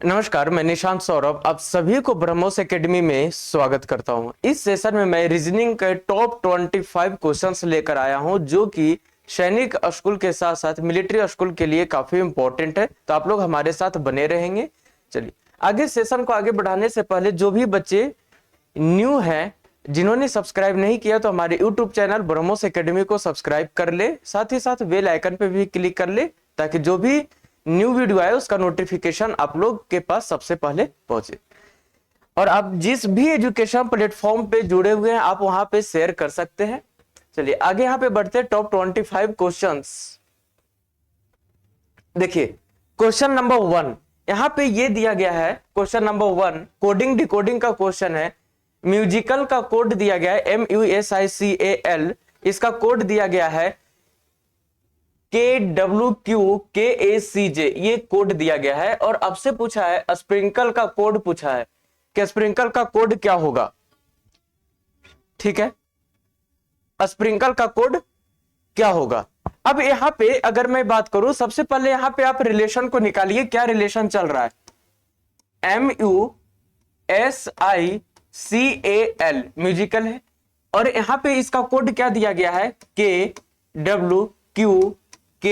नमस्कार, मैं निशांत सौरभ आप सभी को ब्रह्मोस एकेडमी में स्वागत करता हूं। इस सेशन में मैं रीजनिंग के टॉप 25 क्वेश्चंस लेकर आया हूं, जो कि सैनिक स्कूल के साथ साथ मिलिट्री स्कूल के लिए काफी इंपॉर्टेंट है। तो आप लोग हमारे साथ बने रहेंगे। चलिए आगे सेशन को आगे बढ़ाने से पहले जो भी बच्चे न्यू हैं, जिन्होंने सब्सक्राइब नहीं किया, तो हमारे यूट्यूब चैनल ब्रह्मोस एकेडमी को सब्सक्राइब कर ले, साथ ही साथ बेल आइकन पे भी क्लिक कर ले, ताकि जो भी न्यू वीडियो आए उसका नोटिफिकेशन आप लोग के पास सबसे पहले पहुंचे। और आप जिस भी एजुकेशन प्लेटफॉर्म पे जुड़े हुए हैं, आप वहां पे शेयर कर सकते हैं। चलिए आगे यहाँ पे बढ़ते हैं। टॉप 25 क्वेश्चंस देखिए। क्वेश्चन नंबर 1 यहाँ पे ये दिया गया है। क्वेश्चन नंबर 1 कोडिंग डिकोडिंग का क्वेश्चन है। म्यूजिकल का कोड दिया गया है MUSICAL। इसका कोड दिया गया है KWQKACJ, ये कोड दिया गया है। और अब से पूछा है स्प्रिंकल का कोड पूछा है कि स्प्रिंकल का कोड क्या होगा। ठीक है, स्प्रिंकल का कोड क्या होगा। अब यहां पे अगर मैं बात करूं, सबसे पहले यहां पे आप रिलेशन को निकालिए। क्या रिलेशन चल रहा है? MUSICAL म्यूजिकल है, और यहां पे इसका कोड क्या दिया गया है? KWQKACJ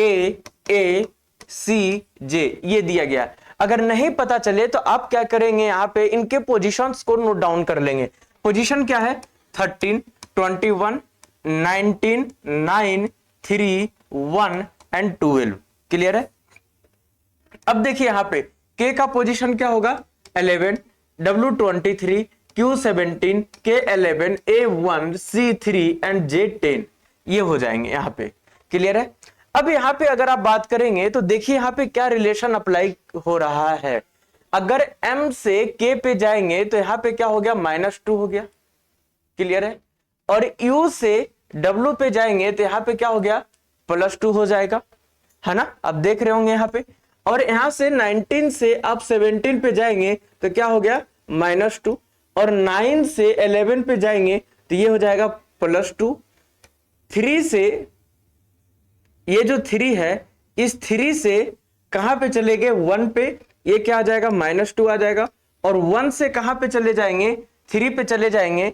ये दिया गया। अगर नहीं पता चले तो आप क्या करेंगे, यहां पे इनके पोजीशंस को नोट डाउन कर लेंगे। पोजीशन क्या है? 13, 21, 19, 9, 3, 1 एंड 12। क्लियर है? अब देखिए यहां पे K का पोजीशन क्या होगा? 11, W23, Q17, K11, A1, C3 and J10 ये हो जाएंगे यहां पे। क्लियर है? अब यहां पे अगर आप बात करेंगे तो देखिए यहां पे क्या रिलेशन अप्लाई हो रहा है। अगर M से K पे जाएंगे तो यहां पे क्या हो गया? -2 हो गया। क्लियर है? और U से W पे जाएंगे तो यहां पे क्या हो गया? +2 हो जाएगा, है ना? आप देख रहे होंगे यहां पे। और यहां से 19 से आप 17 पे जाएंगे तो क्या हो गया? -2। और 9 से 11 पे जाएंगे तो ये हो जाएगा +2। 3 से ये जो 3 है, इस 3 से कहां पे चले गए? 1 पे, ये क्या आ जाएगा? -2 आ जाएगा। और 1 से कहां पे चले जाएंगे? 3 पे चले जाएंगे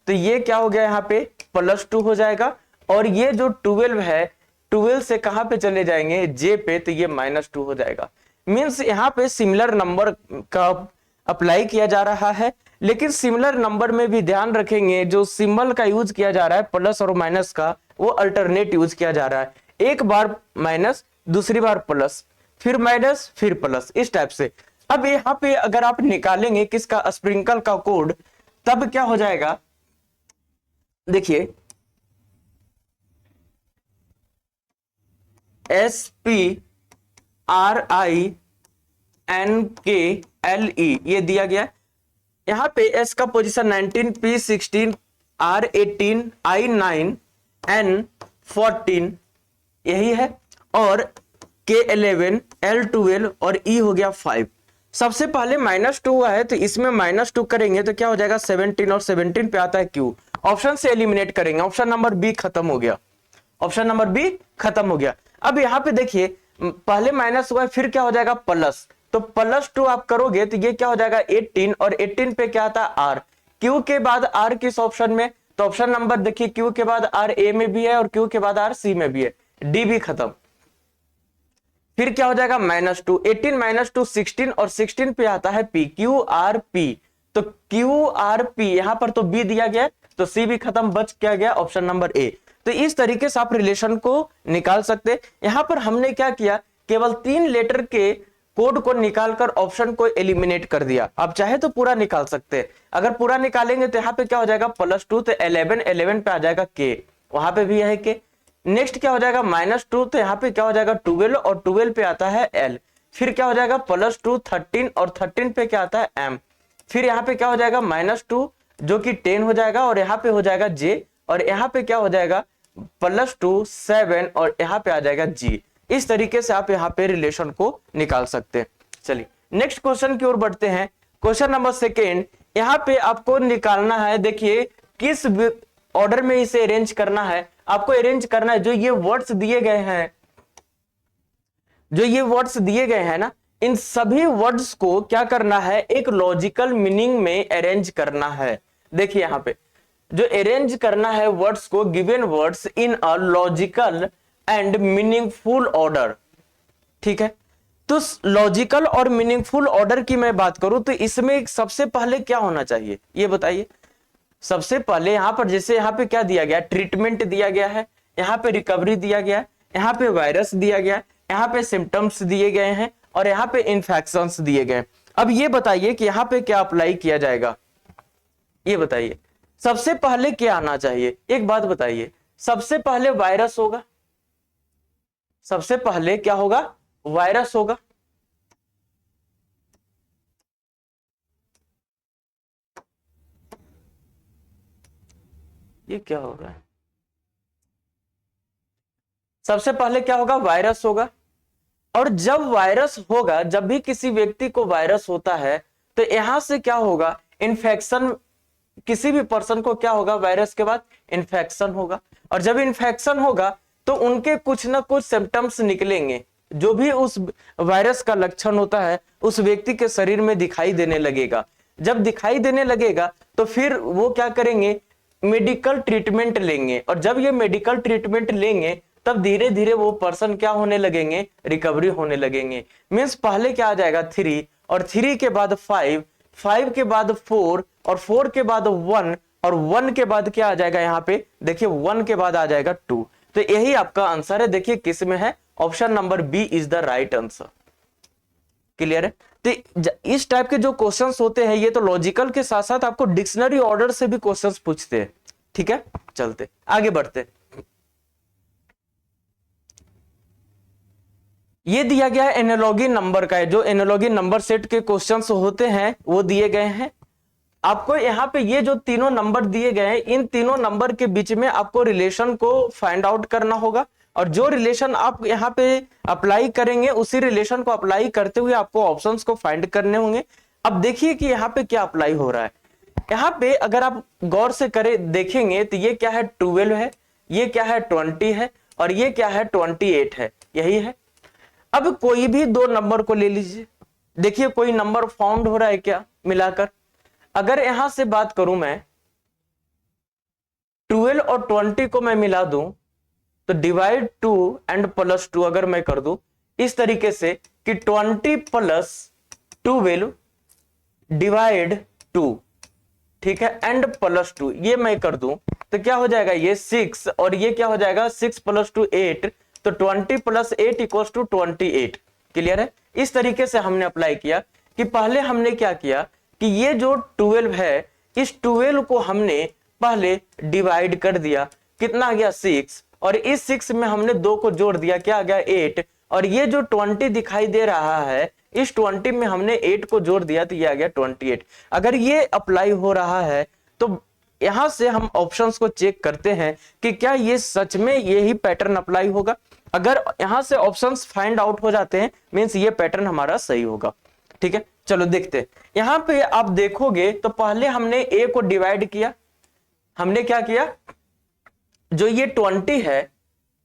तो ये क्या हो गया? यहां पे +2 हो जाएगा। और ये जो 12 है, 12 से कहां पे चले जाएंगे? J पे, तो ये -2 हो जाएगा। मीन्स यहां पे सिमिलर नंबर का अप्लाई किया जा रहा है। लेकिन सिमिलर नंबर में भी ध्यान रखेंगे, जो सिंबल का यूज किया जा रहा है प्लस और माइनस का, वो अल्टरनेट यूज किया जा रहा है। एक बार माइनस, दूसरी बार प्लस, फिर माइनस, फिर प्लस, इस टाइप से। अब यहां पे अगर आप निकालेंगे किसका? स्प्रिंकल का कोड, तब क्या हो जाएगा? देखिए SPRINKLE ये दिया गया। यहां पे S का position 19, P16, R18, I9, N14 यही है। और K11, L12 और E हो गया 5। सबसे पहले -2 हुआ है तो इसमें -2 करेंगे तो क्या हो जाएगा? 17, और 17 पे आता है Q। ऑप्शन से एलिमिनेट करेंगे, ऑप्शन नंबर बी खत्म हो गया। ऑप्शन नंबर बी खत्म हो गया। अब यहां पे देखिए पहले माइनस हुआ है, फिर क्या हो जाएगा? प्लस। तो +2 आप करोगे तो ये क्या हो जाएगा? 18, और 18 पे क्या आता है? R। Q के बाद R किस ऑप्शन में? तो ऑप्शन नंबर देखिए, Q के बाद R A में भी है और Q के बाद R C में भी है, D भी खत्म। फिर क्या हो जाएगा? -2, 18 -2 16, और 16 पे आता है P, QRP। तो QRP यहां पर तो B दिया गया है, तो C भी खत्म, बच क्या गया? Option number A। तो इस तरीके से आप रिलेशन को निकाल सकते हैं। यहां पर हमने क्या किया? केवल 3 लेटर के कोड को निकालकर ऑप्शन को एलिमिनेट कर दिया। आप चाहे तो पूरा निकाल सकते हैं। अगर पूरा निकालेंगे तो यहाँ पे क्या हो जाएगा? +2, तो 11, 11 पे आ जाएगा K, वहां पे भी है K। नेक्स्ट क्या हो जाएगा? -2, तो यहाँ पे क्या हो जाएगा? 12, और 12 पे आता है L। फिर क्या हो जाएगा? +2, 13, और 13 पे क्या आता है? M। फिर यहाँ पे क्या हो जाएगा? -2 जो कि 10 हो जाएगा, और यहाँ पे हो जाएगा J, और यहाँ पे क्या हो जाएगा? +2, 7, और यहाँ पे आ जाएगा G। इस तरीके से आप यहाँ पे रिलेशन को निकाल सकते हैं। चलिए नेक्स्ट क्वेश्चन की ओर बढ़ते हैं। क्वेश्चन नंबर 2 यहाँ पे आपको निकालना है। देखिए किस ऑर्डर में इसे अरेंज करना है, आपको अरेंज करना है। जो ये वर्ड्स दिए गए हैं, जो ये वर्ड्स दिए गए हैं ना, इन सभी वर्ड्स को क्या करना है, एक लॉजिकल मीनिंग में अरेंज करना है। देखिए यहां पे जो अरेंज करना है वर्ड्स को, given words in a logical and meaningful order. ठीक है, तो लॉजिकल और मीनिंगफुल ऑर्डर की मैं बात करूं तो इसमें सबसे पहले क्या होना चाहिए ये बताइए। सबसे पहले यहां पर जैसे यहां पे क्या दिया गया, ट्रीटमेंट दिया गया है, यहां पे रिकवरी दिया गया है, यहां पे वायरस दिया गया है, यहां पे सिम्टम्स दिए गए हैं और यहां पे इन्फेक्शंस दिए गए हैं। अब ये बताइए कि यहां पे क्या अप्लाई किया जाएगा, ये बताइए सबसे पहले क्या आना चाहिए। एक बात बताइए, सबसे पहले वायरस होगा, सबसे पहले क्या होगा, वायरस होगा। ये क्या हो रहा है, सबसे पहले क्या होगा, वायरस होगा। और जब वायरस होगा, जब भी किसी व्यक्ति को वायरस होता है तो यहां से क्या होगा, इन्फेक्शन, किसी भी पर्सन को क्या होगा, वायरस के बाद इन्फेक्शन होगा। और जब इन्फेक्शन होगा तो उनके कुछ ना कुछ सिम्टम्स निकलेंगे, जो भी उस वायरस का लक्षण होता है उस व्यक्ति के शरीर में दिखाई देने लगेगा। जब दिखाई देने लगेगा तो फिर वो क्या करेंगे, मेडिकल ट्रीटमेंट लेंगे। और जब ये मेडिकल ट्रीटमेंट लेंगे तब धीरे धीरे वो पर्सन क्या होने लगेंगे, रिकवरी होने लगेंगे। मीन्स पहले क्या आ जाएगा, 3, और 3 के बाद 5, 5 के बाद 4, और 4 के बाद 1, और 1 के बाद क्या आ जाएगा, यहाँ पे देखिए 1 के बाद आ जाएगा 2। तो यही आपका आंसर है। देखिए किस में है, option number B is the right answer. Clear है। तो इस टाइप के जो क्वेश्चंस होते हैं ये तो लॉजिकल के साथ साथ आपको डिक्शनरी ऑर्डर से भी क्वेश्चंस पूछते हैं। ठीक है, चलते आगे बढ़ते। ये दिया गया है एनालॉगी नंबर का है, जो एनालॉगी नंबर सेट के क्वेश्चंस होते हैं वो दिए गए हैं आपको। यहाँ पे ये जो तीनों नंबर दिए गए हैं, इन तीनों नंबर के बीच में आपको रिलेशन को फाइंड आउट करना होगा। और जो रिलेशन आप यहाँ पे अप्लाई करेंगे उसी रिलेशन को अप्लाई करते हुए आपको ऑप्शंस को फाइंड करने होंगे। अब देखिए कि यहाँ पे क्या अप्लाई हो रहा है। यहाँ पे अगर आप गौर से करें देखेंगे तो ये क्या है, 12 है, ये क्या है 20 है, और ये क्या है 28 है, यही है। अब कोई भी दो नंबर को ले लीजिए, देखिए कोई नंबर फाउंड हो रहा है क्या मिलाकर। अगर यहां से बात करूं मैं 12 और 20 को मैं मिला दूं तो डिवाइड 2 एंड प्लस 2 अगर मैं कर दूं इस तरीके से कि 20 प्लस 12 डिवाइड 2, ठीक है, एंड प्लस 2 ये मैं कर दूं तो क्या हो जाएगा, ये 6, और ये क्या हो जाएगा 6 प्लस 2 8, तो 20 प्लस 8 इक्वल्स टू 28। क्लियर है। इस तरीके से हमने अप्लाई किया कि पहले हमने क्या किया कि ये जो 12 है इस 12 को हमने पहले डिवाइड कर दिया, कितना आ गया 6, और इस 6 में हमने 2 को जोड़ दिया, क्या आ गया 8, और ये जो 20 दिखाई दे रहा है इस 20 में हमने 8 को जोड़ दिया तो ये आ गया 28। अगर ये अप्लाई हो रहा है तो यहां से हम ऑप्शंस को चेक करते हैं कि क्या ये सच में यही पैटर्न अप्लाई होगा। अगर यहां से ऑप्शंस फाइंड आउट हो जाते हैं मींस ये पैटर्न हमारा सही होगा। ठीक है, चलो देखते हैं। यहां पे आप देखोगे तो पहले हमने ए को डिवाइड किया, हमने क्या किया, जो ये 20 है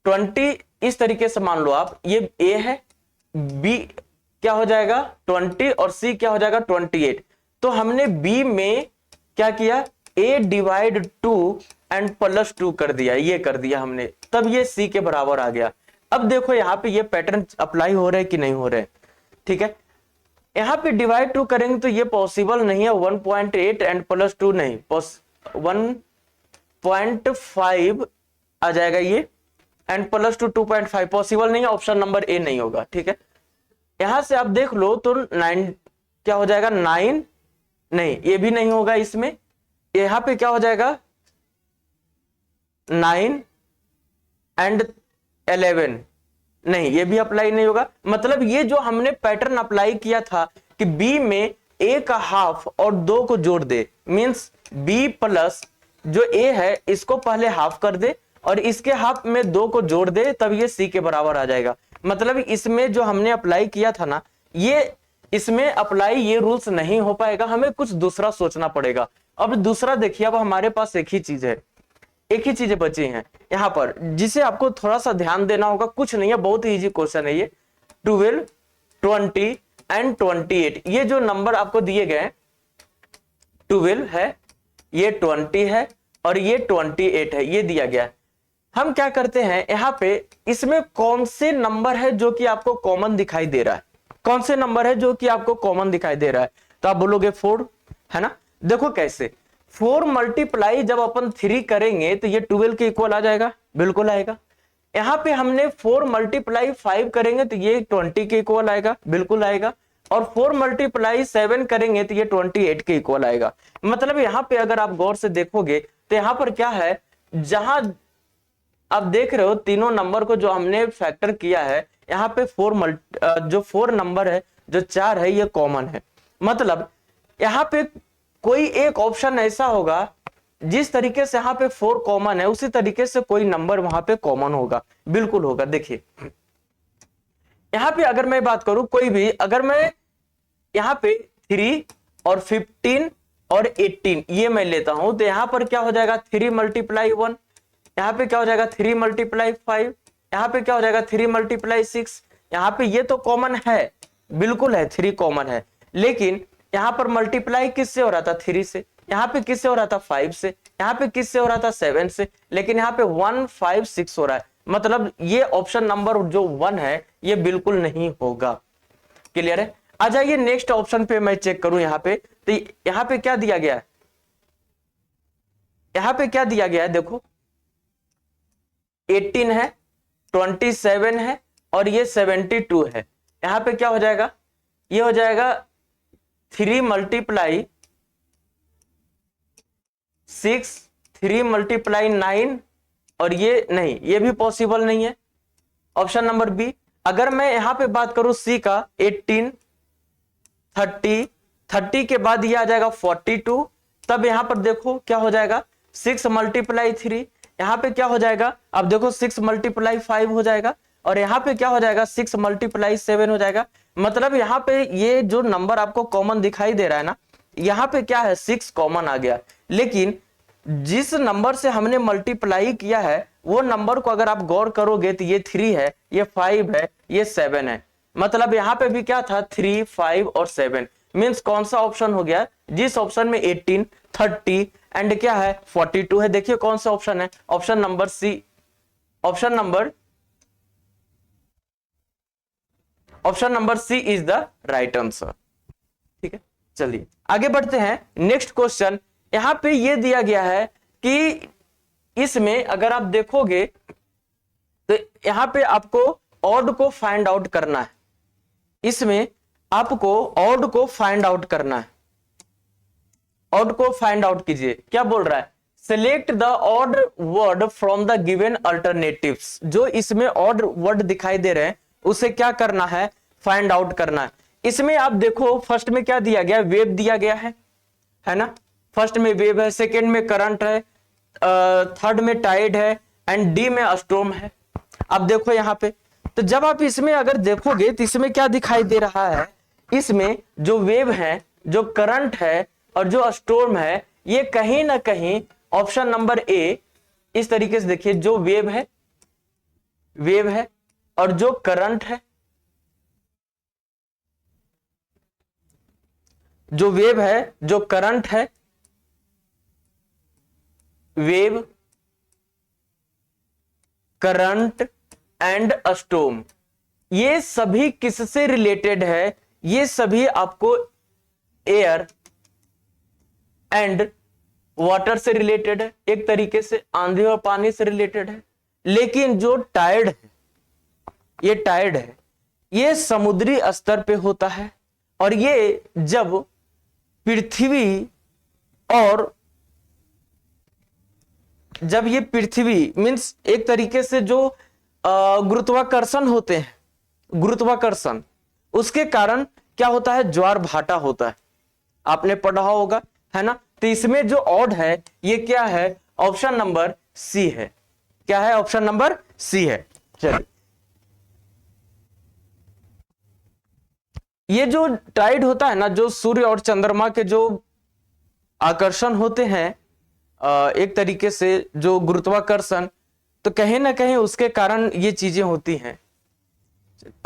20 इस तरीके से मान लो आप, ये ए है, बी क्या हो जाएगा 20 और सी क्या हो जाएगा 28। तो हमने बी में क्या किया, ए डिवाइड 2 एंड प्लस 2 कर दिया, ये कर दिया हमने, तब ये सी के बराबर आ गया। अब देखो यहाँ पे ये पैटर्न अप्लाई हो रहा है कि नहीं हो रहा है। ठीक है, यहाँ पे डिवाइड 2 करेंगे तो ये पॉसिबल नहीं है, 1.8 एंड प्लस 2 नहीं, 1.5 आ जाएगा ये, एंड प्लस 2 2.5 पॉसिबल नहीं है, ऑप्शन नंबर ए नहीं होगा। ठीक है, यहां से आप देख लो तो 9 क्या हो जाएगा 9, नहीं ये भी नहीं होगा इसमें। यहां पे क्या हो जाएगा 9 एंड 11, नहीं ये भी अप्लाई नहीं होगा। मतलब ये जो हमने पैटर्न अप्लाई किया था कि बी में ए का हाफ और 2 को जोड़ दे, मींस बी प्लस जो ए है इसको पहले हाफ कर दे और इसके हाफ में 2 को जोड़ दे, तब ये सी के बराबर आ जाएगा। मतलब इसमें जो हमने अप्लाई किया था ना, ये इसमें अप्लाई ये रूल्स नहीं हो पाएगा, हमें कुछ दूसरा सोचना पड़ेगा। अब दूसरा देखिए, अब हमारे पास एक ही चीज है, एक ही चीजें बची हैं यहां पर जिसे आपको थोड़ा सा ध्यान देना होगा। कुछ नहीं है, बहुत ही इजी क्वेश्चन है ये। 12, 20 एंड 28, ये जो नंबर आपको दिए गए 12 है, ये 20 है और ये 28 है, ये दिया गया है। हम क्या करते हैं यहाँ पे, इसमें कौन से नंबर है जो कि आपको कॉमन दिखाई दे रहा है, कौन से नंबर है जो कि आपको कॉमन दिखाई दे रहा है, तो आप बोलोगे 4, है ना। देखो कैसे, 4 मल्टीप्लाई जब अपन 3 करेंगे तो ये 12 के इक्वल आ जाएगा, बिल्कुल आएगा। यहाँ पे हमने 4 मल्टीप्लाई 5 करेंगे तो ये 20 के इक्वल आएगा, बिल्कुल आएगा। और 4 मल्टीप्लाई 7 करेंगे तो ये 28 के इक्वल आएगा। मतलब यहाँ पे अगर आप गौर से देखोगे तो यहाँ पर क्या है, जहां आप देख रहे हो तीनों नंबर को जो हमने फैक्टर किया है, यहाँ पे जो 4 नंबर है, जो 4 है, ये कॉमन है। मतलब यहाँ पे कोई एक ऑप्शन ऐसा होगा जिस तरीके से यहाँ पे 4 कॉमन है, उसी तरीके से कोई नंबर वहां पे कॉमन होगा, बिल्कुल होगा। देखिए यहाँ पे अगर मैं बात करूं, कोई भी अगर मैं यहाँ पे 3 और 15 और 18 ये मैं लेता हूं, तो यहाँ पर क्या हो जाएगा 3 मल्टीप्लाई 1, यहाँ पे क्या हो जाएगा 3 मल्टीप्लाई 5, यहाँ पे क्या हो जाएगा 3 मल्टीप्लाई 6। यहाँ पे ये तो कॉमन है, बिल्कुल है, 3 कॉमन है, लेकिन यहाँ पर मल्टीप्लाई किससे हो रहा था 3 से, यहाँ पे किससे हो रहा था 5 से, यहाँ पे किससे हो रहा था 7 से, लेकिन यहाँ पे 1 5 6 हो रहा है। मतलब ये ऑप्शन नंबर जो 1 है ये बिल्कुल नहीं होगा। क्लियर है। आ जाइए नेक्स्ट ऑप्शन पे मैं चेक करूं यहाँ पे, तो यहाँ पे क्या दिया गया है, यहाँ पे क्या दिया गया है, देखो 18 है, 27 है और ये 72 है। यहाँ पे क्या हो जाएगा, ये हो जाएगा 3 मल्टीप्लाई 6, 3 मल्टीप्लाई 9 और ये नहीं, ये भी पॉसिबल नहीं है। Option number B. अगर मैं यहां पे बात करूं सी का, 18, 30 के बाद ये आ जाएगा 42, तब यहां पर देखो क्या हो जाएगा 6 मल्टीप्लाई 3, यहां पे क्या हो जाएगा, अब देखो 6 मल्टीप्लाई 5 हो जाएगा और यहां पे क्या हो जाएगा 6 मल्टीप्लाई 7 हो जाएगा। मतलब यहां पे ये जो नंबर आपको कॉमन दिखाई दे रहा है ना, यहां पे क्या है 6 कॉमन आ गया, लेकिन जिस नंबर से हमने मल्टीप्लाई किया है वो नंबर को अगर आप गौर करोगे तो ये 3 है, ये 5 है, ये 7 है। मतलब यहाँ पे भी क्या था 3, 5 और 7, मींस कौन सा ऑप्शन हो गया, जिस ऑप्शन में 18, 30 एंड क्या है 42 है। देखिए कौन सा ऑप्शन है, option number C, option number C is the right answer. ठीक है, चलिए आगे बढ़ते हैं। नेक्स्ट क्वेश्चन, यहां पे ये दिया गया है कि इसमें अगर आप देखोगे तो यहां पे आपको ऑड को फाइंड आउट करना है, इसमें आपको ऑड को फाइंड आउट करना है। ऑड को फाइंड आउट कीजिए, क्या बोल रहा है, select the odd word from the given alternatives. जो इसमें ऑड वर्ड दिखाई दे रहे हैं उसे क्या करना है, फाइंड आउट करना है। इसमें आप देखो फर्स्ट में क्या दिया गया, वेव दिया गया है ना, फर्स्ट में वेव है, सेकेंड में करंट है, थर्ड में टाइड है एंड डी में स्टॉर्म है। अब देखो यहाँ पे, तो जब आप इसमें अगर देखोगे तो इसमें क्या दिखाई दे रहा है, इसमें जो वेव है, जो करंट है और जो स्टॉर्म है, ये कहीं ना कहीं ऑप्शन नंबर ए, इस तरीके से देखिए, जो वेव है और जो करंट है, जो वेव है, जो करंट है, वेव, करंट एंड स्टॉर्म, ये सभी किससे रिलेटेड है, ये सभी आपको एयर एंड वाटर से रिलेटेड है, एक तरीके से आंधी और पानी से रिलेटेड है। लेकिन जो टाइड है, ये टाइड है, ये समुद्री स्तर पे होता है और ये जब पृथ्वी और जब ये पृथ्वी मींस एक तरीके से जो गुरुत्वाकर्षण होते हैं, गुरुत्वाकर्षण, उसके कारण क्या होता है, ज्वार भाटा होता है, आपने पढ़ा होगा, है ना। तो इसमें जो ऑड है ये क्या है, ऑप्शन नंबर सी है। क्या है, ऑप्शन नंबर सी है। चलिए, ये जो टाइड होता है ना, जो सूर्य और चंद्रमा के जो आकर्षण होते हैं, एक तरीके से जो गुरुत्वाकर्षण, तो कहीं ना कहीं उसके कारण ये चीजें होती हैं।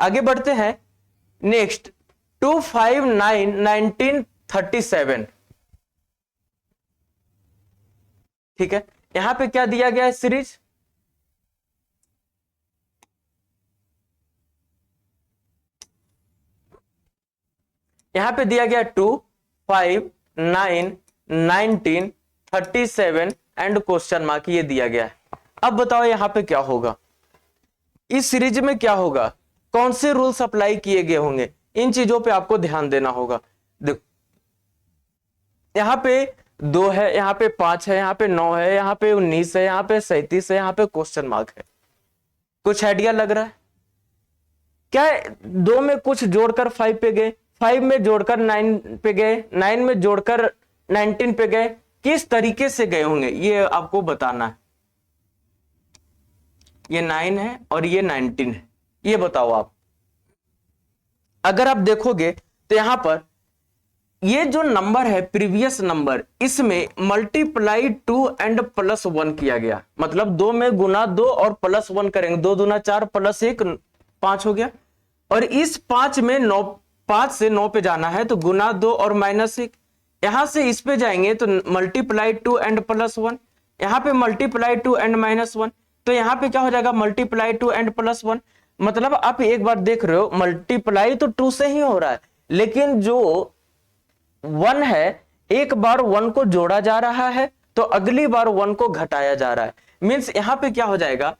आगे बढ़ते हैं। नेक्स्ट 259 1937। ठीक है, यहां पे क्या दिया गया है सीरीज, यहां पे दिया गया 259 1937 एंड क्वेश्चन मार्क ये दिया गया है। अब बताओ यहां पे क्या होगा, इस सीरीज में क्या होगा, कौन से रूल्स अप्लाई किए गए होंगे, इन चीजों पे आपको ध्यान देना होगा। देखो यहां पे 2 है, यहां पे 5 है, यहां पे 9 है, यहां पे 19 है, यहां पे 37 है, यहां पे क्वेश्चन मार्क है। कुछ आइडिया लग रहा है क्या? 2 में कुछ जोड़कर 5 पे गए, 5 में जोड़कर 9 पे गए, 9 में जोड़कर 19 पे गए, किस तरीके से गए होंगे ये आपको बताना है। ये 9 है और ये 19 है, ये बताओ आप। अगर आप देखोगे तो यहां पर ये जो नंबर है प्रीवियस नंबर, इसमें मल्टीप्लाई 2 एंड +1 किया गया, मतलब 2 में गुना 2 और +1 करेंगे, 2 दूना 4 +1 5 हो गया। और इस 5 में 9, 5 से 9 पे जाना है तो गुना 2 और -1, यहां से इस पे जाएंगे तो मल्टीप्लाई 2 एंड +1, यहां पे मल्टीप्लाई 2 एंड -1, तो यहां पे क्या हो जाएगा मल्टीप्लाई 2 एंड +1। मतलब आप एक बार देख रहे हो मल्टीप्लाई तो 2 से ही हो रहा है, लेकिन जो 1 है एक बार 1 को जोड़ा जा रहा है तो अगली बार 1 को घटाया जा रहा है। मींस यहां पे क्या हो जाएगा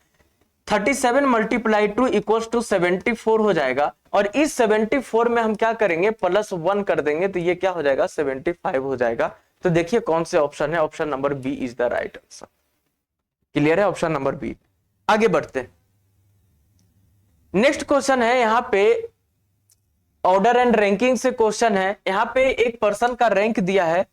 37 मल्टीप्लाई 2 इक्वल्स टू 74 हो जाएगा, और इस 74 में हम क्या करेंगे +1 कर देंगे तो ये क्या हो जाएगा 75 हो जाएगा। तो देखिए कौन से ऑप्शन है, option number B is the right answer. Clear है, ऑप्शन नंबर बी। आगे बढ़ते हैं, नेक्स्ट क्वेश्चन है यहां पे ऑर्डर एंड रैंकिंग से क्वेश्चन है। यहां पे एक पर्सन का रैंक दिया है,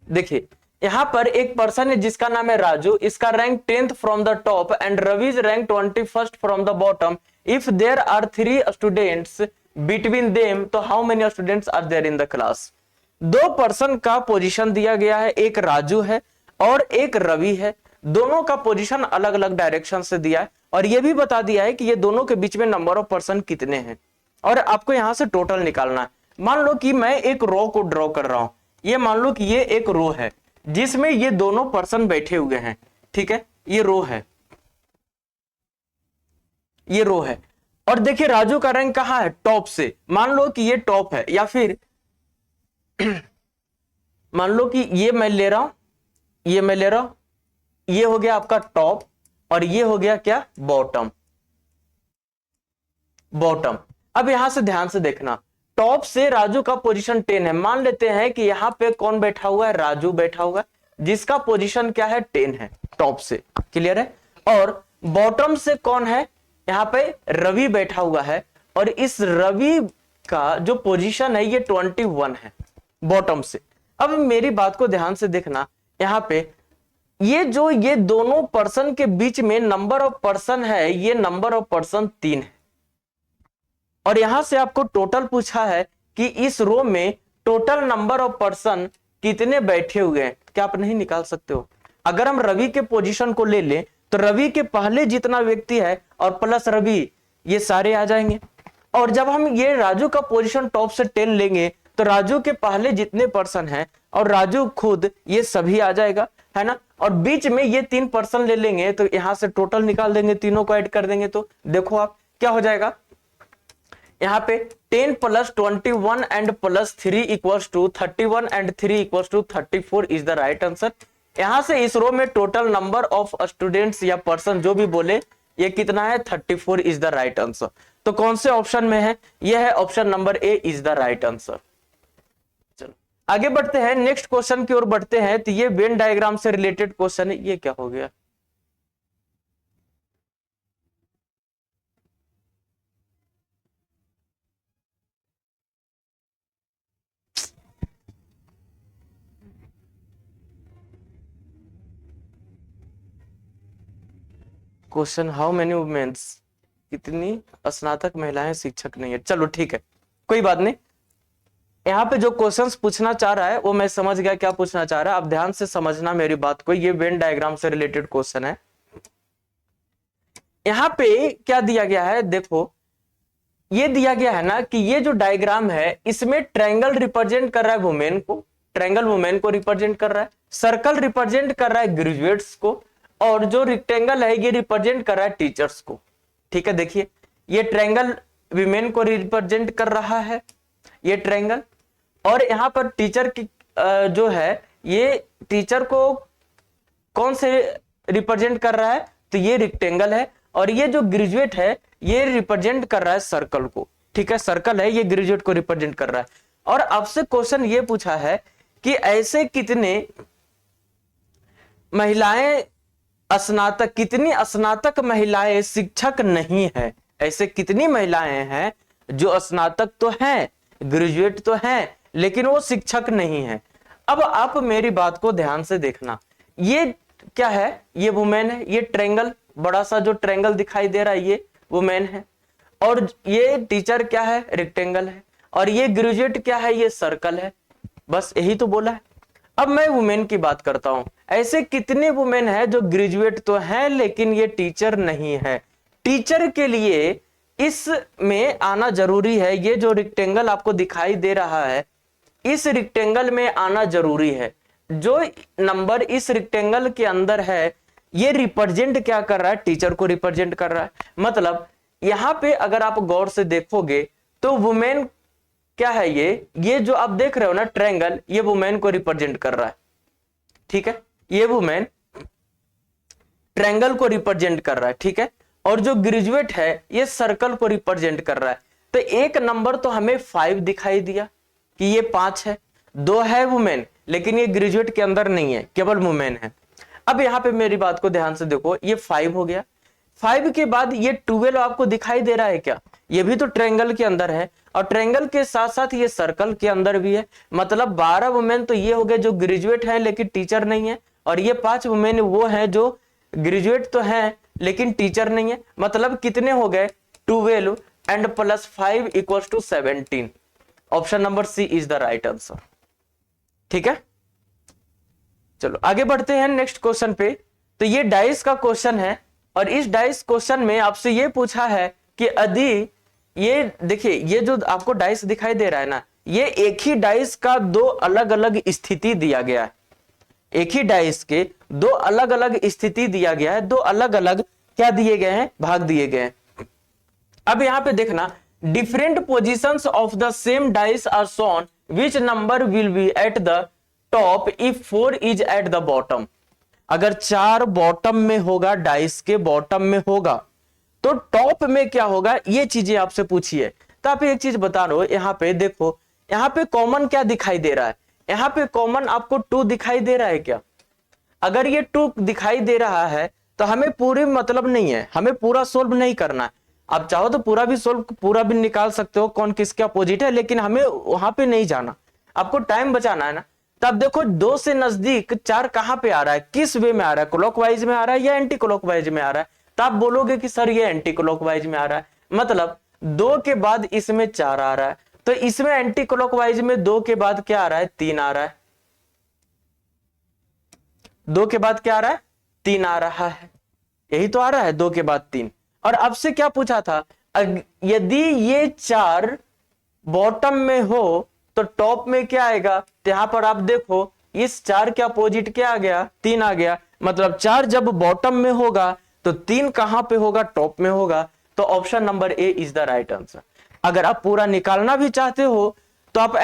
देखिए यहां पर एक पर्सन है जिसका नाम है राजू, इसका rank 10th from the top and Ravi's rank 21st from the bottom. If there are 3 students between them तो how many students are there in the class. 2 person का पोजीशन दिया गया है, एक राजू है और एक रवि है, दोनों का पोजीशन अलग अलग डायरेक्शन से दिया है और यह भी बता दिया है कि ये दोनों के बीच में नंबर ऑफ पर्सन कितने हैं, और आपको यहां से टोटल निकालना है। मान लो कि मैं एक रो को ड्रॉ कर रहा हूं, ये मान लो कि ये एक रो है जिसमें ये दोनों पर्सन बैठे हुए हैं, ठीक है, ये रो है, ये रो है। और देखिए राजू का रैंक कहां है, टॉप से, मान लो कि ये टॉप है, या फिर मान लो कि ये मैं ले रहा हूं, ये मैं ले रहा हूं, ये हो गया आपका टॉप और ये हो गया क्या बॉटम, बॉटम। अब यहां से ध्यान से देखना, टॉप से राजू का पोजीशन 10 है, मान लेते हैं कि यहां पे कौन बैठा हुआ है, राजू बैठा हुआ है जिसका पोजीशन क्या है 10 है टॉप से, क्लियर है। और बॉटम से कौन है, यहां पे रवि बैठा हुआ है और इस रवि का जो पोजीशन है ये 21 है बॉटम से। अब मेरी बात को ध्यान से देखना, यहां पे ये दोनों पर्सन के बीच में नंबर ऑफ पर्सन है, ये नंबर ऑफ पर्सन 3 है, और यहां से आपको टोटल पूछा है कि इस रो में टोटल नंबर ऑफ पर्सन कितने बैठे हुए हैं, क्या आप नहीं निकाल सकते हो। अगर हम रवि के पोजीशन को ले लें तो रवि के पहले जितना व्यक्ति है और प्लस रवि ये सारे आ जाएंगे, और जब हम ये राजू का पोजीशन टॉप से 10 लेंगे तो राजू के पहले जितने पर्सन हैं और राजू खुद ये सभी आ जाएगा, है ना। और बीच में ये 3 पर्सन ले लेंगे तो यहां से टोटल निकाल देंगे, तीनों को ऐड कर देंगे तो देखो आप क्या हो जाएगा, यहां पे 10 + 21 and +3 equals to 31 and 3 equals to 34 is the right answer. यहां से इस रो में टोटल नंबर ऑफ स्टूडेंट्स या पर्सन जो भी बोले ये कितना है 34 इज द राइट आंसर। तो कौन से ऑप्शन में है, यह है option number A is the right answer. चलो आगे बढ़ते हैं, नेक्स्ट क्वेश्चन की ओर बढ़ते हैं। तो ये वेन डायग्राम से रिलेटेड क्वेश्चन है, ये क्या हो गया, क्वेश्चन, हाउ मेनी वुमेन्स, कितनी स्नातक महिलाएं शिक्षक नहीं है। चलो ठीक है, कोई बात नहीं। यहाँ पे जो क्वेश्चंस पूछना चाह रहा है वो मैं समझ गया क्या पूछना चाह रहा है। अब ध्यान से समझना मेरी बात को, ये वेन डायग्राम से रिलेटेड क्वेश्चन है। यहाँ पे क्या दिया गया है, देखो ये दिया गया है ना कि ये जो डायग्राम है इसमें ट्रायंगल रिप्रेजेंट कर रहा है वुमेन को, ट्रायंगल वुमेन को रिप्रेजेंट कर रहा है, सर्कल रिप्रेजेंट कर रहा है ग्रेजुएट्स को, और जो रेक्टेंगल है ये रिप्रेजेंट कर रहा है टीचर्स को। ठीक है, देखिए ये ट्रायंगल विमेन को रिप्रेजेंट कर रहा है, ये ट्रायंगल, और यहाँ पर टीचर की जो है ये टीचर को कौन से रिप्रेजेंट कर रहा है, तो ये रेक्टेंगल है, और ये जो ग्रेजुएट है ये रिप्रेजेंट कर रहा है सर्कल को। ठीक है, सर्कल है, ये ग्रेजुएट को रिप्रेजेंट कर रहा है। और आपसे क्वेश्चन ये पूछा है कि ऐसे कितने महिलाएं स्नातक, कितनी स्नातक महिलाएं शिक्षक नहीं है, ऐसे कितनी महिलाएं हैं जो स्नातक तो हैं, ग्रेजुएट तो हैं, लेकिन वो शिक्षक नहीं है। अब आप मेरी बात को ध्यान से देखना, ये क्या है, ये वुमेन है, ये ट्रायंगल, बड़ा सा जो ट्रायंगल दिखाई दे रहा है ये वुमेन है, और ये टीचर क्या है, रेक्टेंगल है, और ये ग्रेजुएट क्या है, ये सर्कल है। बस यही तो बोला है। अब मैं वुमेन की बात करता हूं, ऐसे कितने वुमेन है जो ग्रेजुएट तो हैं लेकिन ये टीचर नहीं है। टीचर के लिए इसमें आना जरूरी है, ये जो रेक्टेंगल आपको दिखाई दे रहा है इस रेक्टेंगल में आना जरूरी है। जो नंबर इस रेक्टेंगल के अंदर है ये रिप्रेजेंट क्या कर रहा है, टीचर को रिप्रेजेंट कर रहा है। मतलब यहां पे अगर आप गौर से देखोगे तो वुमेन क्या है, ये जो आप देख रहे हो ना ट्रायंगल, ये वुमेन को रिप्रेजेंट कर रहा है। ठीक है, ये वुमेन ट्रायंगल को रिप्रेजेंट कर रहा है। ठीक है, और जो ग्रेजुएट है ये सर्कल को रिप्रेजेंट कर रहा है। तो एक नंबर तो हमें 5 दिखाई दिया कि ये 5 है, 2 है वुमेन, लेकिन ये ग्रेजुएट के अंदर नहीं है, केवल वुमेन है। अब यहां पे मेरी बात को ध्यान से देखो, ये 5 हो गया। 5 के बाद ये 12 आपको दिखाई दे रहा है क्या, ये भी तो ट्रायंगल के अंदर है, और ट्रायंगल के साथ साथ ये सर्कल के अंदर भी है। मतलब 12 वुमेन तो ये हो गए जो ग्रेजुएट है लेकिन टीचर नहीं है, और ये 5 वुमेन वो है जो ग्रेजुएट तो है लेकिन टीचर नहीं है। मतलब कितने हो गए, 12 and plus 5 equals to 17। Option number C is the right answer. ठीक है, चलो आगे बढ़ते हैं नेक्स्ट क्वेश्चन पे। तो ये डाइस का क्वेश्चन है, और इस डाइस क्वेश्चन में आपसे ये पूछा है कि यदि ये देखिए ये जो आपको डाइस दिखाई दे रहा है ना, ये एक ही डाइस का 2 अलग अलग स्थिति दिया गया है। एक ही डाइस के 2 अलग अलग स्थिति दिया गया है, 2 अलग अलग क्या दिए गए हैं, भाग दिए गए हैं। अब यहां पे देखना, different positions of the same dice are shown, which number will be at the top if 4 is at the bottom. अगर 4 बॉटम में होगा, डाइस के बॉटम में होगा, तो टॉप में क्या होगा, ये चीजें आपसे पूछी है। तो आप एक चीज बता रहे हो, यहाँ पे देखो, यहाँ पे कॉमन क्या दिखाई दे रहा है, यहाँ पे कॉमन आपको 2 दिखाई दे रहा है क्या। अगर ये 2 दिखाई दे रहा है तो हमें पूरी मतलब नहीं है, हमें पूरा सोल्व नहीं करना है। आप चाहो तो पूरा भी सोल्व, पूरा भी निकाल सकते हो कौन किसके अपोजिट है, लेकिन हमें वहां पे नहीं जाना, आपको टाइम बचाना है ना। तब देखो 2 से नजदीक 4 कहां पे आ रहा है, किस वे में आ रहा है, क्लॉकवाइज में आ रहा है या एंटी क्लॉकवाइज में आ रहा है। तो आप बोलोगे कि सर ये एंटी क्लॉकवाइज में आ रहा है, मतलब 2 के बाद इसमें 4 आ रहा है, तो इसमें एंटी क्लॉकवाइज में 2 के बाद क्या आ रहा है, 3 आ रहा है। 2 के बाद क्या आ रहा है, 3 आ रहा है, यही तो आ रहा है 2 के बाद 3। और अब से क्या पूछा था, यदि ये 4 बॉटम में हो तो टॉप में क्या आएगा। तो यहां पर आप देखो इस 4 के अपोजिट क्या आ गया, 3 आ गया। मतलब 4 जब बॉटम में होगा तो 3 कहां पे होगा, टॉप में होगा। तो option number A is the right answer. अगर आप पूरा निकालना भी चाहते हो तो आप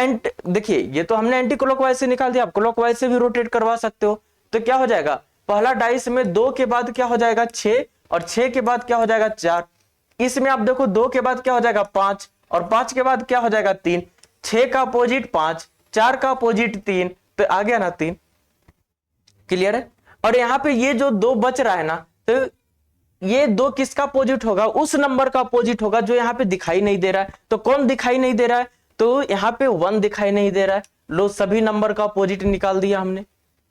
देखिए ये तो हमने एंटी क्लॉकवाइज से निकाल दिया, आप क्लॉकवाइज से भी रोटेट करवा सकते हो। तो क्या हो जाएगा, पहला डाइस में 2 के बाद क्या हो जाएगा, 6, और 6 के बाद क्या हो जाएगा, 4। इसमें आप देखो 2 के बाद क्या हो जाएगा, 5, और 5 के बाद क्या हो जाएगा, 3। 6 का अपोजिट 5, 4 का अपोजिट 3, तो आ गया ना 3। क्लियर है। और यहां पे ये जो 2 बच रहा है ना, तो ये 2 किसका अपोजिट होगा, उस नंबर का अपोजिट होगा जो यहाँ पे दिखाई नहीं दे रहा है। तो कौन दिखाई नहीं दे रहा है, तो यहाँ पे 1 दिखाई नहीं दे रहा है। लो सभी नंबर का अपोजिट निकाल दिया हमने।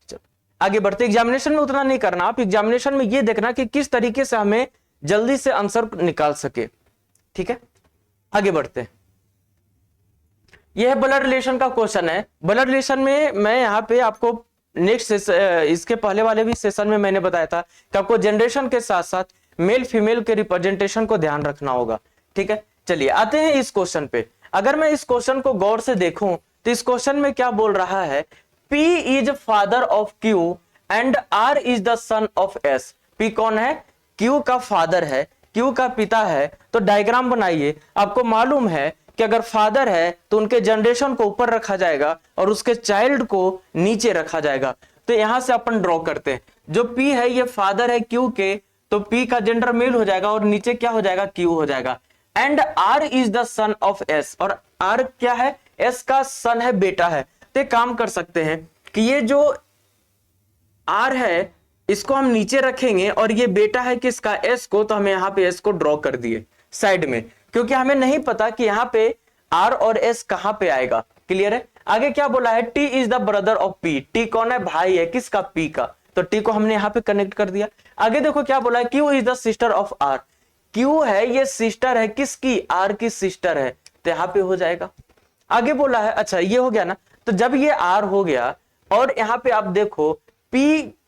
चलो आगे बढ़ते, एग्जामिनेशन में उतना नहीं करना, आप एग्जामिनेशन में ये देखना कि किस तरीके से हमें जल्दी से आंसर निकाल सके। ठीक है, आगे बढ़ते। यह ब्लड रिलेशन का क्वेश्चन है। ब्लड रिलेशन में मैं यहाँ पे आपको नेक्स्ट इसके पहले वाले भी सेशन में मैंने बताया था कि आपको जनरेशन के साथ साथ मेल फीमेल के रिप्रेजेंटेशन को ध्यान रखना होगा। ठीक है, चलिए आते हैं इस क्वेश्चन पे। अगर मैं इस क्वेश्चन को गौर से देखूं तो इस क्वेश्चन में क्या बोल रहा है, P is father of Q and R is the son of S। P कौन है? Q का फादर है, Q का पिता है। तो डायग्राम बनाइए। आपको मालूम है कि अगर फादर है तो उनके जनरेशन को ऊपर रखा जाएगा और उसके चाइल्ड को नीचे रखा जाएगा। तो यहां से अपन ड्रॉ करते हैं। जो P है ये फादर है Q के, तो P का जेंडर मेल हो जाएगा और नीचे क्या हो जाएगा? Q हो जाएगा। And R is the son of S, और R क्या है? S का सन है, बेटा है। तो काम कर सकते हैं कि ये जो R है इसको हम नीचे रखेंगे और ये बेटा है किसका? S को। तो हमें यहाँ पे S को ड्रॉ कर दिए साइड में, क्योंकि हमें नहीं पता कि यहाँ पे R और S कहां पे आएगा। क्लियर है? आगे क्या बोला है? T is the brother of P। T कौन है? भाई है किसका? P का। तो T को हमने यहाँ पे कनेक्ट कर दिया। आगे देखो क्या बोला है? Q is the sister of R। Q है ये सिस्टर है किसकी? R की सिस्टर है। तो यहाँ पे हो जाएगा। आगे बोला है, अच्छा ये हो गया ना। तो जब ये R हो गया और यहाँ पे आप देखो P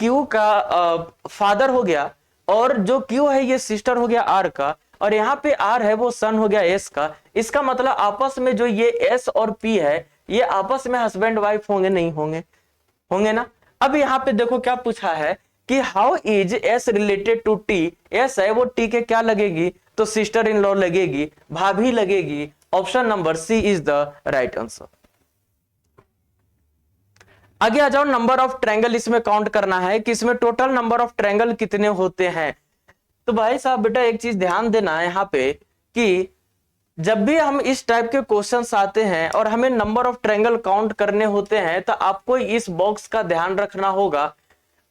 Q का फादर हो गया और जो Q है ये सिस्टर हो गया R का, और यहाँ पे R है वो सन हो गया S का। इसका मतलब आपस में जो ये S और P है ये आपस में हस्बैंड वाइफ होंगे? नहीं होंगे, होंगे ना। अब यहाँ पे देखो क्या पूछा है कि how is S related to T। S है वो T के क्या लगेगी? तो सिस्टर इन लॉ लगेगी, भाभी लगेगी। Option number C is the right answer. आगे आ जाओ, नंबर ऑफ ट्रायंगल इसमें काउंट करना है कि इसमें टोटल नंबर ऑफ ट्रायंगल कितने होते हैं। तो भाई साहब बेटा एक चीज ध्यान देना है यहाँ पे कि जब भी हम इस टाइप के क्वेश्चंस आते हैं और हमें नंबर ऑफ ट्रायंगल काउंट करने होते हैं तो आपको इस बॉक्स का ध्यान रखना होगा।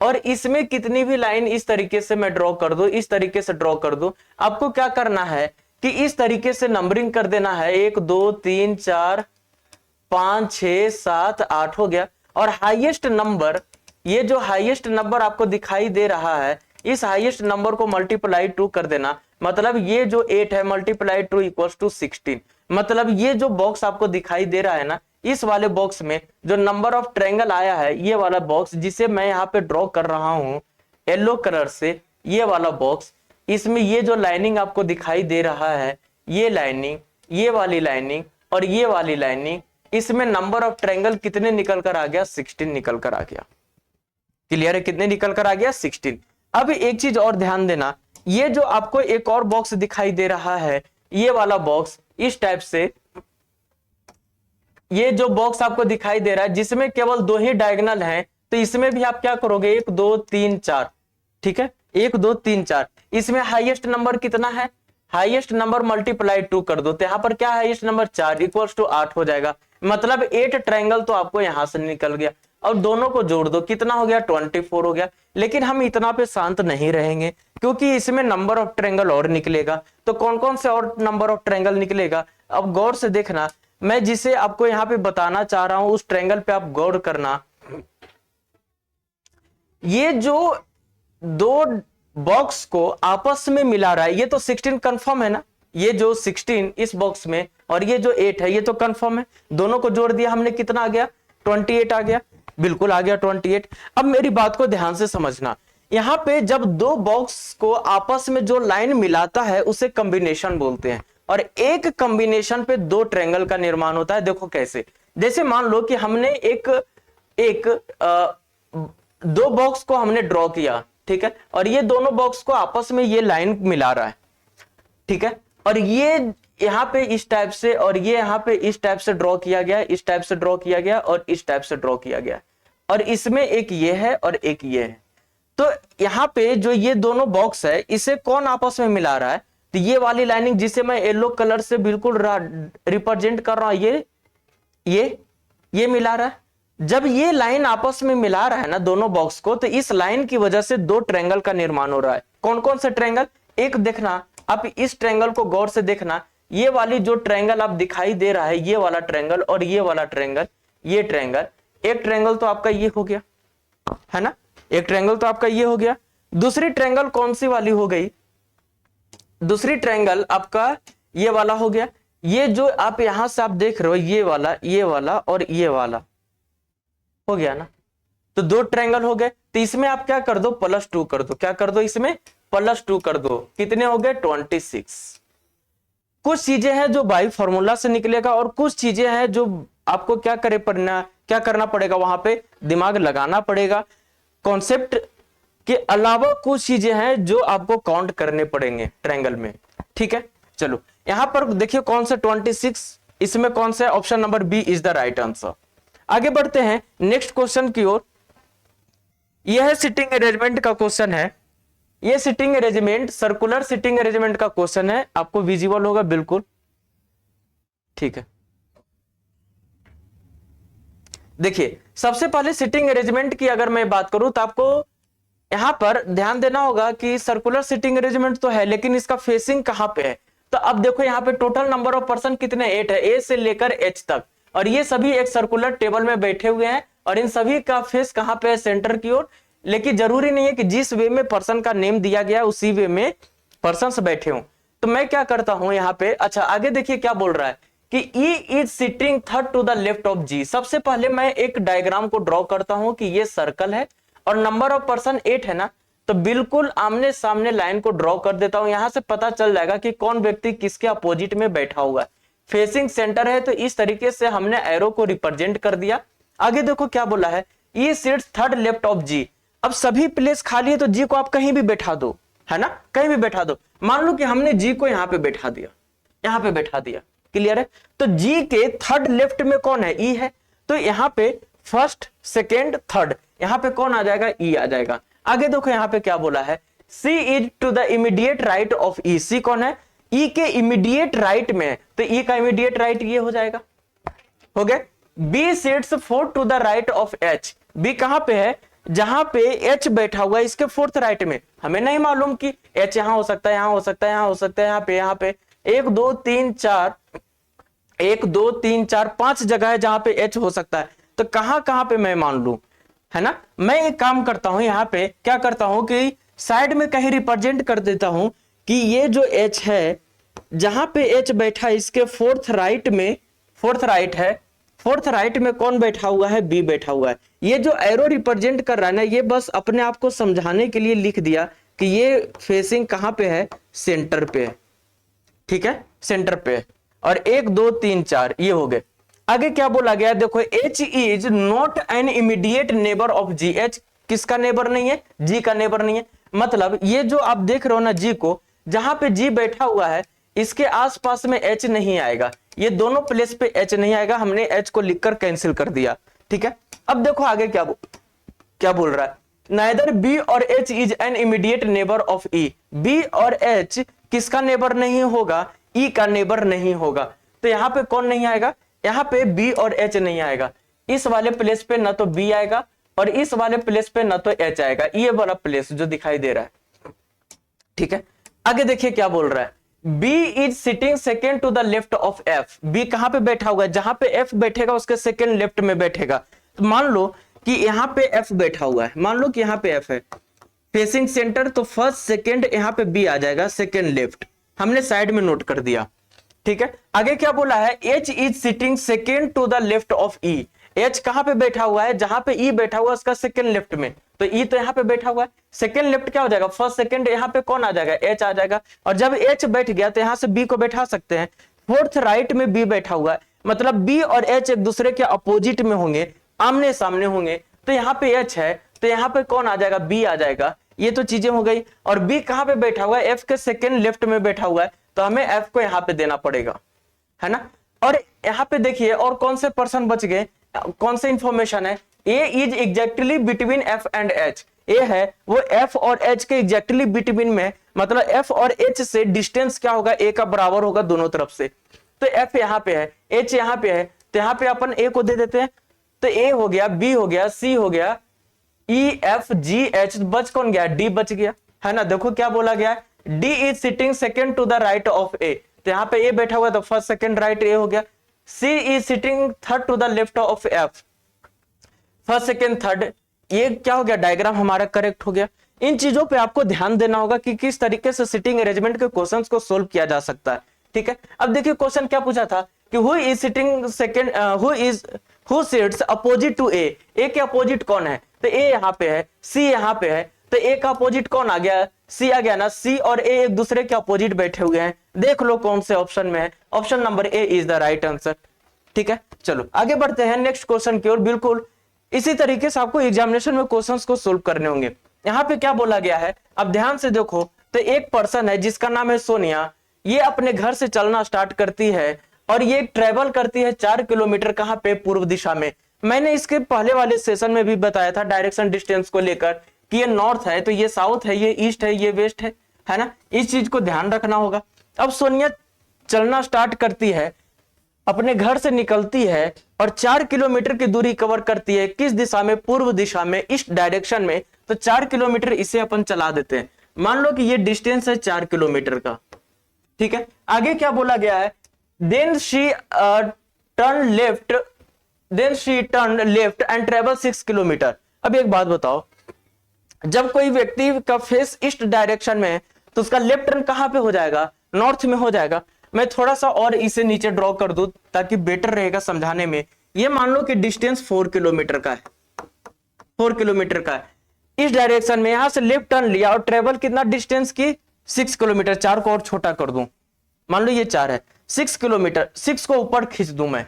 और इसमें कितनी भी लाइन इस तरीके से मैं ड्रॉ कर दूं, इस तरीके से ड्रॉ कर दूं, आपको क्या करना है कि इस तरीके से नंबरिंग कर देना है। 1 2 3 4 5 6 7 8 हो गया। और हाईएस्ट नंबर, ये जो हाईएस्ट नंबर आपको दिखाई दे रहा है इस हाईएस्ट नंबर को मल्टीप्लाई 2 कर देना। मतलब ये जो 8 है मल्टीप्लाई 2 इक्वल्स टू 16। मतलब ये जो बॉक्स आपको दिखाई दे रहा है ना, इस वाले बॉक्स में जो नंबर ऑफ ट्रायंगल आया है, ये वाला बॉक्स जिसे मैं यहाँ पे ड्रॉ कर रहा हूं येलो कलर से, ये वाला बॉक्स, इसमें ये जो लाइनिंग आपको दिखाई दे रहा है, ये लाइनिंग, ये वाली लाइनिंग और ये वाली लाइनिंग, इसमें नंबर ऑफ ट्रायंगल कितने निकल कर आ गया? 16 निकल कर आ गया। क्लियर है? कितने निकल कर आ गया? 16। अब एक चीज और ध्यान देना, ये जो आपको एक और बॉक्स दिखाई दे रहा है, ये वाला बॉक्स इस टाइप से, ये जो बॉक्स आपको दिखाई दे रहा है जिसमें केवल 2 ही डायगोनल हैं, तो इसमें भी आप क्या करोगे? 1 2 3 4। ठीक है, 1 2 3 4। इसमें हाईएस्ट नंबर कितना है? हाईएस्ट नंबर मल्टीप्लाई 2 कर दो, तो यहां पर क्या हाईएस्ट नंबर? 4 इक्वल्स टू 8 हो जाएगा। मतलब 8 ट्रायंगल तो आपको यहां से निकल गया। और दोनों को जोड़ दो, कितना हो गया? 24 हो गया। लेकिन हम इतना पे शांत नहीं रहेंगे क्योंकि इसमें नंबर ऑफ ट्रायंगल और निकलेगा। तो कौन कौन से और नंबर ऑफ ट्रायंगल निकलेगा? अब गौर से देखना, मैं जिसे आपको यहाँ पे बताना चाह रहा हूं उस ट्रायंगल पे आप गौर करना। ये जो 2 बॉक्स को आपस में मिला रहा है, ये तो 16 कंफर्म है ना। ये जो 16 इस बॉक्स में और ये जो 8 है ये तो कंफर्म है। दोनों को जोड़ दिया हमने, कितना आ गया? 28 आ गया। बिल्कुल आ गया 28। अब मेरी बात को ध्यान से समझना, यहां पे जब 2 बॉक्स को आपस में जो लाइन मिलाता है उसे कॉम्बिनेशन बोलते हैं। और एक कॉम्बिनेशन पे 2 ट्रायंगल का निर्माण होता है। देखो कैसे, जैसे मान लो कि हमने एक 2 बॉक्स को हमने ड्रॉ किया, ठीक है, और ये दोनों बॉक्स को आपस में ये लाइन मिला रहा है, ठीक है, और ये यहाँ पे इस टाइप से और ये यहाँ पे इस टाइप से ड्रॉ किया गया, इस टाइप से ड्रॉ किया गया और इस टाइप से ड्रॉ किया गया, और इसमें एक ये है और एक ये है। तो यहाँ पे जो ये दोनों बॉक्स है इसे कौन आपस में मिला रहा है? तो ये वाली लाइनिंग जिसे मैं येलो कलर से बिल्कुल रिप्रेजेंट कर रहा हूं, ये मिला रहा है। जब ये लाइन आपस में मिला रहा है ना दोनों बॉक्स को, तो इस लाइन की वजह से 2 ट्रायंगल का निर्माण हो रहा है। कौन कौन से ट्रायंगल? एक देखना, आप इस ट्रायंगल को गौर से देखना, ये वाली जो ट्रायंगल आप दिखाई दे रहा है, ये वाला ट्रायंगल और ये वाला ट्रायंगल, ये ट्रायंगल, एक ट्रायंगल तो आपका ये हो गया है ना, एक ट्रायंगल तो आपका ये हो गया। दूसरी ट्रायंगल कौन सी वाली हो गई? दूसरी ट्रायंगल आपका ये वाला हो गया। ये जो आप यहां से आप देख रहे हो, ये वाला और ये वाला हो गया ना। तो दो ट्रायंगल हो गए। तो इसमें आप क्या कर दो, +2 कर दो। क्या कर दो, इसमें +2 कर दो। कितने हो गए? 26। कुछ चीजें हैं जो बाई फॉर्मूला से निकलेगा और कुछ चीजें हैं जो आपको क्या करना पड़ेगा, वहां पे दिमाग लगाना पड़ेगा। कॉन्सेप्ट के अलावा कुछ चीजें हैं जो आपको काउंट करने पड़ेंगे ट्रायंगल में। ठीक है, चलो यहां पर देखिए कौन सा 26, इसमें कौन सा? Option number B is the right answer. आगे बढ़ते हैं नेक्स्ट क्वेश्चन की ओर। यह सिटिंग अरेंजमेंट का क्वेश्चन है। ये sitting arrangement circular sitting arrangement का क्वेश्चन है। आपको विजिबल होगा बिल्कुल, ठीक है। देखिए सबसे पहले सिटिंग अरेंजमेंट की अगर मैं बात करूं तो आपको यहां पर ध्यान देना होगा कि सर्कुलर सिटिंग अरेंजमेंट तो है, लेकिन इसका फेसिंग कहां पे है? तो अब देखो यहाँ पे टोटल नंबर ऑफ पर्सन कितने? 8 है, ए से लेकर एच तक, और ये सभी एक सर्कुलर टेबल में बैठे हुए हैं और इन सभी का फेस कहां पे है? सेंटर की ओर। लेकिन जरूरी नहीं है कि जिस वे में पर्सन का नेम दिया गया है उसी वे में पर्सन्स बैठे हों। तो मैं क्या करता हूं यहाँ पे, अच्छा आगे देखिए क्या बोल रहा है कि E is sitting third to the left of G। सबसे पहले मैं एक डायग्राम को ड्रॉ करता हूं कि ये सर्कल है और नंबर ऑफ पर्सन 8 है ना, तो बिल्कुल आमने सामने लाइन को ड्रॉ कर देता हूं। यहां से पता चल जाएगा कि कौन व्यक्ति किसके अपोजिट में बैठा हुआ है। फेसिंग सेंटर है, तो इस तरीके से हमने एरो को रिप्रेजेंट कर दिया। आगे देखो क्या बोला है, E seats third left of G। अब सभी प्लेस खाली है तो G को आप कहीं भी बैठा दो, है ना, कहीं भी बैठा दो। मान लो कि हमने G को यहां पे बैठा दिया, यहां पे बैठा दिया, क्लियर है। तो G के थर्ड लेफ्ट में कौन है? E है। तो यहां पे फर्स्ट सेकेंड थर्ड, यहां पे कौन आ जाएगा? E आ जाएगा। आगे देखो यहां पे क्या बोला है, C is to the immediate right of E। C कौन है? E के इमीडिएट राइट में, तो E का इमीडिएट राइट ये हो जाएगा, हो गया। B sits fourth to the right of H। B कहां पे है? जहां पे H बैठा हुआ है इसके फोर्थ राइट में। हमें नहीं मालूम कि H यहां हो सकता है, यहां हो सकता है, यहां हो सकता है, यहां पे 1 2 3 4 1 2 3 4 5 जगह है जहां पे H हो सकता है। तो कहां पे मैं मान लूं, है ना। मैं एक काम करता हूं, यहाँ पे क्या करता हूं कि साइड में कहीं रिप्रेजेंट कर देता हूं कि ये जो H है, जहां पे H बैठा है इसके फोर्थ राइट में, फोर्थ राइट है, फोर्थ राइट में कौन बैठा हुआ है? B बैठा हुआ है। ये जो एरो रिप्रेजेंट कर रहा है ना, ये बस अपने आप को समझाने के लिए लिख दिया कि ये फेसिंग कहां पे है? सेंटर पे है, ठीक है, सेंटर पे है। और 1 2 3 4 ये हो गए। आगे क्या बोला गया, देखो H is not an immediate neighbour of G। H किसका नेबर नहीं है? G का नेबर नहीं है। मतलब ये जो आप देख रहे हो ना G को, जहां पे G बैठा हुआ है इसके आसपास में H नहीं आएगा, ये दोनों प्लेस पे H नहीं आएगा। हमने H को लिखकर कैंसिल कर दिया, ठीक है। अब देखो आगे क्या बोल रहा है, नाइदर B और H is an immediate neighbour of E। B और H किसका नेबर नहीं होगा? E का नेबर नहीं होगा। तो यहां पे कौन नहीं आएगा? यहां पे B और H नहीं आएगा। इस वाले प्लेस पे ना तो B आएगा और इस वाले प्लेस पे ना तो H आएगा, ये वाला प्लेस जो दिखाई दे रहा है, ठीक है। आगे देखिए क्या बोल रहा है, B is sitting second to the left of F। B कहां पे बैठा हुआ है? जहां पे F बैठेगा उसके सेकेंड लेफ्ट में बैठेगा। तो मान लो कि यहां पे F बैठा हुआ है, मान लो कि यहां पे F है फेसिंग सेंटर, तो फर्स्ट सेकेंड यहां पे B आ जाएगा, सेकेंड लेफ्ट, हमने साइड में नोट कर दिया, ठीक है। आगे क्या बोला है, H is sitting second to the left of E। H कहां पे बैठा हुआ है? जहां पे E बैठा हुआ है उसका सेकेंड लेफ्ट में, तो E तो यहां पे बैठा हुआ है, सेकेंड लेफ्ट क्या हो जाएगा? फर्स्ट सेकेंड, यहां पे कौन आ जाएगा? H आ जाएगा। और जब H बैठ गया तो यहां से B को बैठा सकते हैं। फोर्थ राइट में B बैठा हुआ है, मतलब B और H एक दूसरे के अपोजिट में होंगे, आमने सामने होंगे। तो यहाँ पे H है तो यहाँ पे कौन आ जाएगा? B आ जाएगा। ये तो चीजें हो गई। और B कहां पे बैठा हुआ है? F के सेकेंड लेफ्ट में बैठा हुआ है, तो हमें F को यहाँ पे देना पड़ेगा, है ना। और यहाँ पे देखिए और कौन से पर्सन बच गए, कौन से इंफॉर्मेशन है, A is exactly between F and H। A है वो F और H के एग्जैक्टली बिटवीन में, मतलब F और H से डिस्टेंस क्या होगा? A का बराबर होगा दोनों तरफ से। तो F यहाँ पे है, H यहाँ पे है, तो यहाँ पे अपन A को दे देते हैं। तो A हो गया, B हो गया, C हो गया, E F G H, बच कौन गया? D बच गया, है ना। देखो क्या बोला गया है, D is sitting second to the right of A। तो यहाँ पे A बैठा हुआ है तो फर्स्ट सेकेंड राइट A हो गया। C is sitting third to the left of F, first second third ये क्या हो गया, डायग्राम हमारा करेक्ट हो गया। इन चीजों पे आपको ध्यान देना होगा कि किस तरीके से सिटिंग अरेंजमेंट के क्वेश्चंस को सोल्व किया जा सकता है। ठीक है, अब देखिए क्वेश्चन क्या पूछा था कि who is sitting second, who sits opposite to A, A के अपोजिट कौन है, तो ए यहाँ पे है, सी यहाँ पे है, तो ए का अपोजिट कौन आ गया, सी आ गया ना। सी और ए एक दूसरे के अपोजिट बैठे हुए हैं, देख लो कौन से ऑप्शन में है, option number A is the right answer. ठीक है, चलो आगे बढ़ते हैं नेक्स्ट क्वेश्चन की ओर। बिल्कुल इसी तरीके से आपको एग्जामिनेशन में क्वेश्चंस को सोल्व करने होंगे। यहाँ पे क्या बोला गया है, अब ध्यान से देखो, तो एक पर्सन है जिसका नाम है सोनिया, ये अपने घर से चलना स्टार्ट करती है और ये ट्रेवल करती है 4 किलोमीटर, कहां पे, पूर्व दिशा में। मैंने इसके पहले वाले सेशन में भी बताया था डायरेक्शन डिस्टेंस को लेकर कि ये नॉर्थ है तो ये साउथ है, ये ईस्ट है, ये वेस्ट है ना, इस चीज को ध्यान रखना होगा। अब सोनिया चलना स्टार्ट करती है, अपने घर से निकलती है और 4 किलोमीटर की दूरी कवर करती है, किस दिशा में, पूर्व दिशा में, ईस्ट डायरेक्शन में। तो 4 किलोमीटर इसे अपन चला देते हैं, मान लो कि ये डिस्टेंस है 4 किलोमीटर का। ठीक है, आगे क्या बोला गया है, then she turn left and travel 6 kilometre. अब एक बात बताओ, जब कोई व्यक्ति का फेस ईस्ट डायरेक्शन में है तो उसका लेफ्ट टर्न कहां पे हो जाएगा, नॉर्थ में हो जाएगा। मैं थोड़ा सा और इसे नीचे ड्रॉ कर दूं ताकि बेटर रहेगा समझाने में। ये मान लो कि डिस्टेंस 4 किलोमीटर का है, 4 किलोमीटर का है इस डायरेक्शन में, यहां से लेफ्ट टर्न लिया और ट्रेवल कितना डिस्टेंस की, 6 किलोमीटर। 4 को और छोटा कर दूं, मान लो ये 4 है, 6 किलोमीटर, 6 को ऊपर खींच दूं मैं,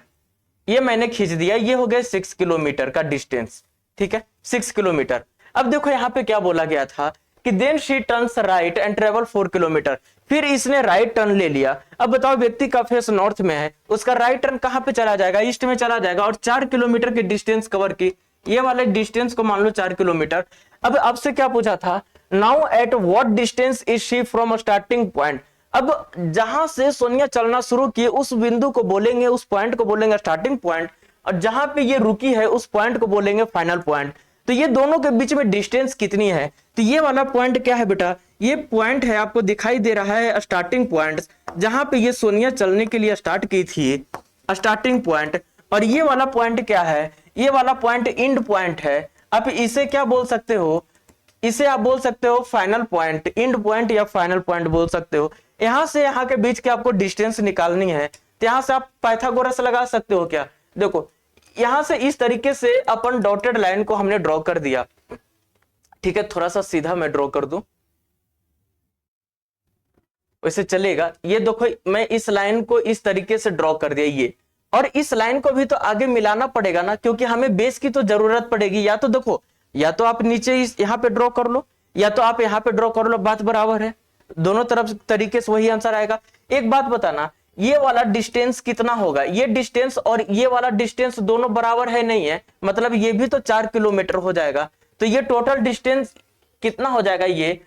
ये मैंने खींच दिया, ये हो गया 6 किलोमीटर का डिस्टेंस। ठीक है, 6 किलोमीटर। अब देखो यहां पे क्या बोला गया था कि then she turns right and travel 4 kilometre, फिर इसने राइट टर्न ले लिया। अब बताओ व्यक्ति का फेस नॉर्थ में है, उसका राइट टर्न कहां पे चला जाएगा, ईस्ट में चला जाएगा, और 4 किलोमीटर की डिस्टेंस कवर की, ये वाले डिस्टेंस को मान लो 4 किलोमीटर। अब आपसे क्या पूछा था, now at what distance is she from starting point. अब जहां से सोनिया चलना शुरू की उस बिंदु को बोलेंगे, उस पॉइंट को बोलेंगे स्टार्टिंग पॉइंट, और जहां पे ये रुकी है उस पॉइंट को बोलेंगे फाइनल पॉइंट। तो ये दोनों के बीच में डिस्टेंस कितनी है, तो ये वाला पॉइंट क्या है बेटा, ये पॉइंट है, आपको दिखाई दे रहा है स्टार्टिंग पॉइंट, जहां पे ये सोनिया चलने के लिए स्टार्ट की थी, स्टार्टिंग पॉइंट। और ये वाला पॉइंट क्या है, ये वाला पॉइंट एंड पॉइंट है। अब इसे क्या बोल सकते हो, इसे आप बोल सकते हो फाइनल पॉइंट, एंड पॉइंट या फाइनल पॉइंट बोल सकते हो। यहां से यहां के बीच के आपको डिस्टेंस निकालनी है, तो यहां से आप पाइथागोरस लगा सकते हो क्या। देखो यहां से इस तरीके से अपन डॉटेड लाइन को हमने ड्रॉ कर दिया। ठीक है, थोड़ा सा सीधा मैं ड्रॉ कर दूं, वैसे चलेगा। ये देखो मैं इस लाइन को इस तरीके से ड्रॉ कर दिया ये, और इस लाइन को भी तो आगे मिलाना पड़ेगा ना, क्योंकि हमें बेस की तो जरूरत पड़ेगी। या तो देखो, या तो आप नीचे यहां पे ड्रॉ कर लो, या तो आप यहां पे ड्रॉ कर लो, बात बराबर है, दोनों तरफ तरीके से वही आंसर आएगा। एक बात बताना, ये वाला डिस्टेंस कितना होगा, ये डिस्टेंस और ये वाला डिस्टेंस दोनों बराबर है नहीं है, मतलब ये भी तो 4 किलोमीटर हो जाएगा। तो ये टोटल डिस्टेंस कितना हो जाएगा, ये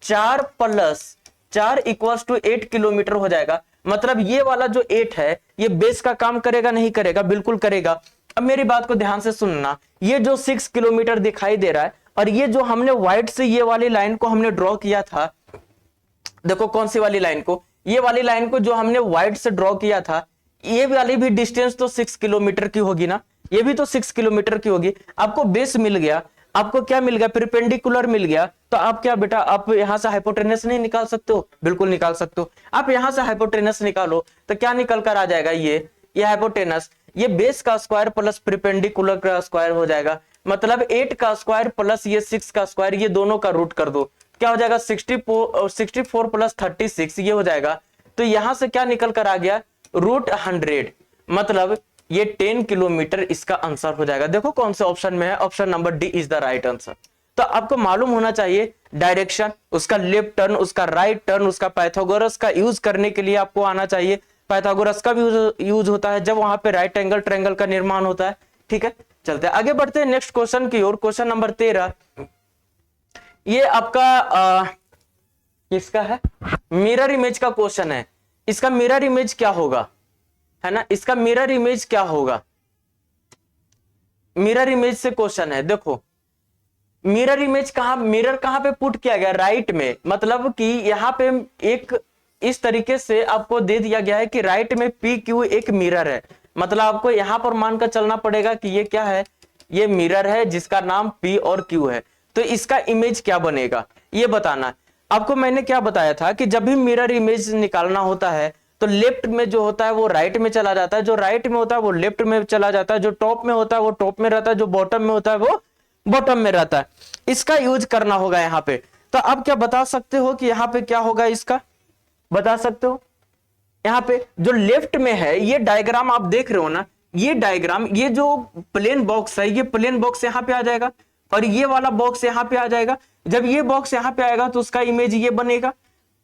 4 + 4 = 8 किलोमीटर हो जाएगा। मतलब ये वाला जो 8 है ये बेस का काम करेगा नहीं करेगा, बिल्कुल करेगा। अब मेरी बात को ध्यान से सुनना, ये जो 6 किलोमीटर दिखाई दे रहा है और ये जो हमने व्हाइट से ये वाली लाइन को हमने ड्रॉ किया था, देखो कौन सी वाली लाइन को, ये वाली लाइन को जो हमने व्हाइट से ड्रॉ किया था, ये वाली भी डिस्टेंस तो 6 किलोमीटर की होगी ना, ये भी तो 6 किलोमीटर की होगी। आपको बेस मिल गया, आपको क्या मिल गया, परपेंडिकुलर मिल गया। तो आप क्या बेटा, आप यहां से हाइपोटेनस नहीं निकाल सकते हो, बिल्कुल निकाल सकते हो। आप यहां से हाइपोटेनस निकालो तो क्या निकल कर आ जाएगा, ये हाइपोटेनस, ये बेस का स्क्वायर प्लस परपेंडिकुलर का स्क्वायर हो जाएगा। मतलब 8 का स्क्वायर प्लस ये 6 का स्क्वायर, ये दोनों का रूट कर दो, क्या हो जाएगा 64 + 36, ये हो जाएगा। तो यहां से क्या निकल कर आ गया, √100, मतलब ये 10 किलोमीटर इसका आंसर हो जाएगा। देखो कौन से ऑप्शन में है, option number D is the right answer. तो आपको मालूम होना चाहिए डायरेक्शन, उसका लेफ्ट टर्न, उसका राइट टर्न, उसका पाइथागोरस का यूज करने के लिए आपको आना चाहिए। पाइथागोरस का भी यूज होता है जब वहां पे राइट एंगल ट्रायंगल का निर्माण होता है। ठीक है, चलते हैं आगे बढ़ते हैं नेक्स्ट क्वेश्चन की ओर। क्वेश्चन नंबर 13, ये आपका किसका है, मिरर इमेज का क्वेश्चन है। इसका मिरर इमेज क्या होगा, है ना, इसका मिरर इमेज क्या होगा, मिरर इमेज से क्वेश्चन है। देखो मिरर इमेज कहां, मिरर कहां पे पुट किया गया, राइट में, मतलब कि यहां पे एक इस तरीके से आपको दे दिया गया है कि राइट में PQ एक मिरर है। मतलब आपको यहां पर मानकर चलना पड़ेगा कि ये क्या है, ये मिरर है जिसका नाम पी और क्यू है, तो इसका इमेज क्या बनेगा ये बताना है। आपको मैंने क्या बताया था कि जब भी मिरर इमेज निकालना होता है तो लेफ्ट में जो होता है वो राइट में चला जाता है, जो राइट में होता है वो लेफ्ट में चला जाता है, जो टॉप में होता है वो टॉप में रहता है, जो बॉटम में होता है वो बॉटम में रहता है। इसका यूज करना होगा यहाँ पे। तो आप क्या बता सकते हो कि यहाँ पे क्या होगा, इसका बता सकते हो? यहाँ पे जो लेफ्ट में है ये डायग्राम आप देख रहे हो ना, ये डायग्राम, ये जो प्लेन बॉक्स है ये प्लेन बॉक्स यहाँ पे आ जाएगा और ये वाला बॉक्स यहाँ पे आ जाएगा। जब ये बॉक्स यहाँ पे आएगा तो उसका इमेज ये बनेगा।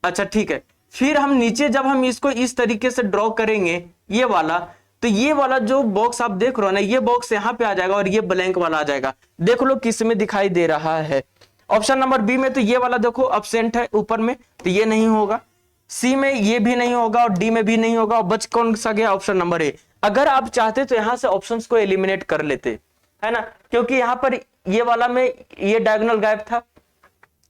अच्छा ठीक है, फिर हम नीचे जब हम इसको इस तरीके से ड्रॉ करेंगे ये वाला, तो ये वाला जो बॉक्स आप देख रहे हो ना ये बॉक्स यहाँ पे आ जाएगा और ये ब्लैंक वाला आ जाएगा। देख लो किस में दिखाई दे रहा है। ऑप्शन नंबर बी में तो ये वाला देखो अब्सेंट है ऊपर में, तो ये नहीं होगा। सी में ये भी नहीं होगा और डी में भी नहीं होगा। और बच कौन सा गया? Option number A. अगर आप चाहते तो यहां से ऑप्शंस को एलिमिनेट कर लेते, है ना, क्योंकि यहां पर ये वाला में ये डायगोनल गायब था,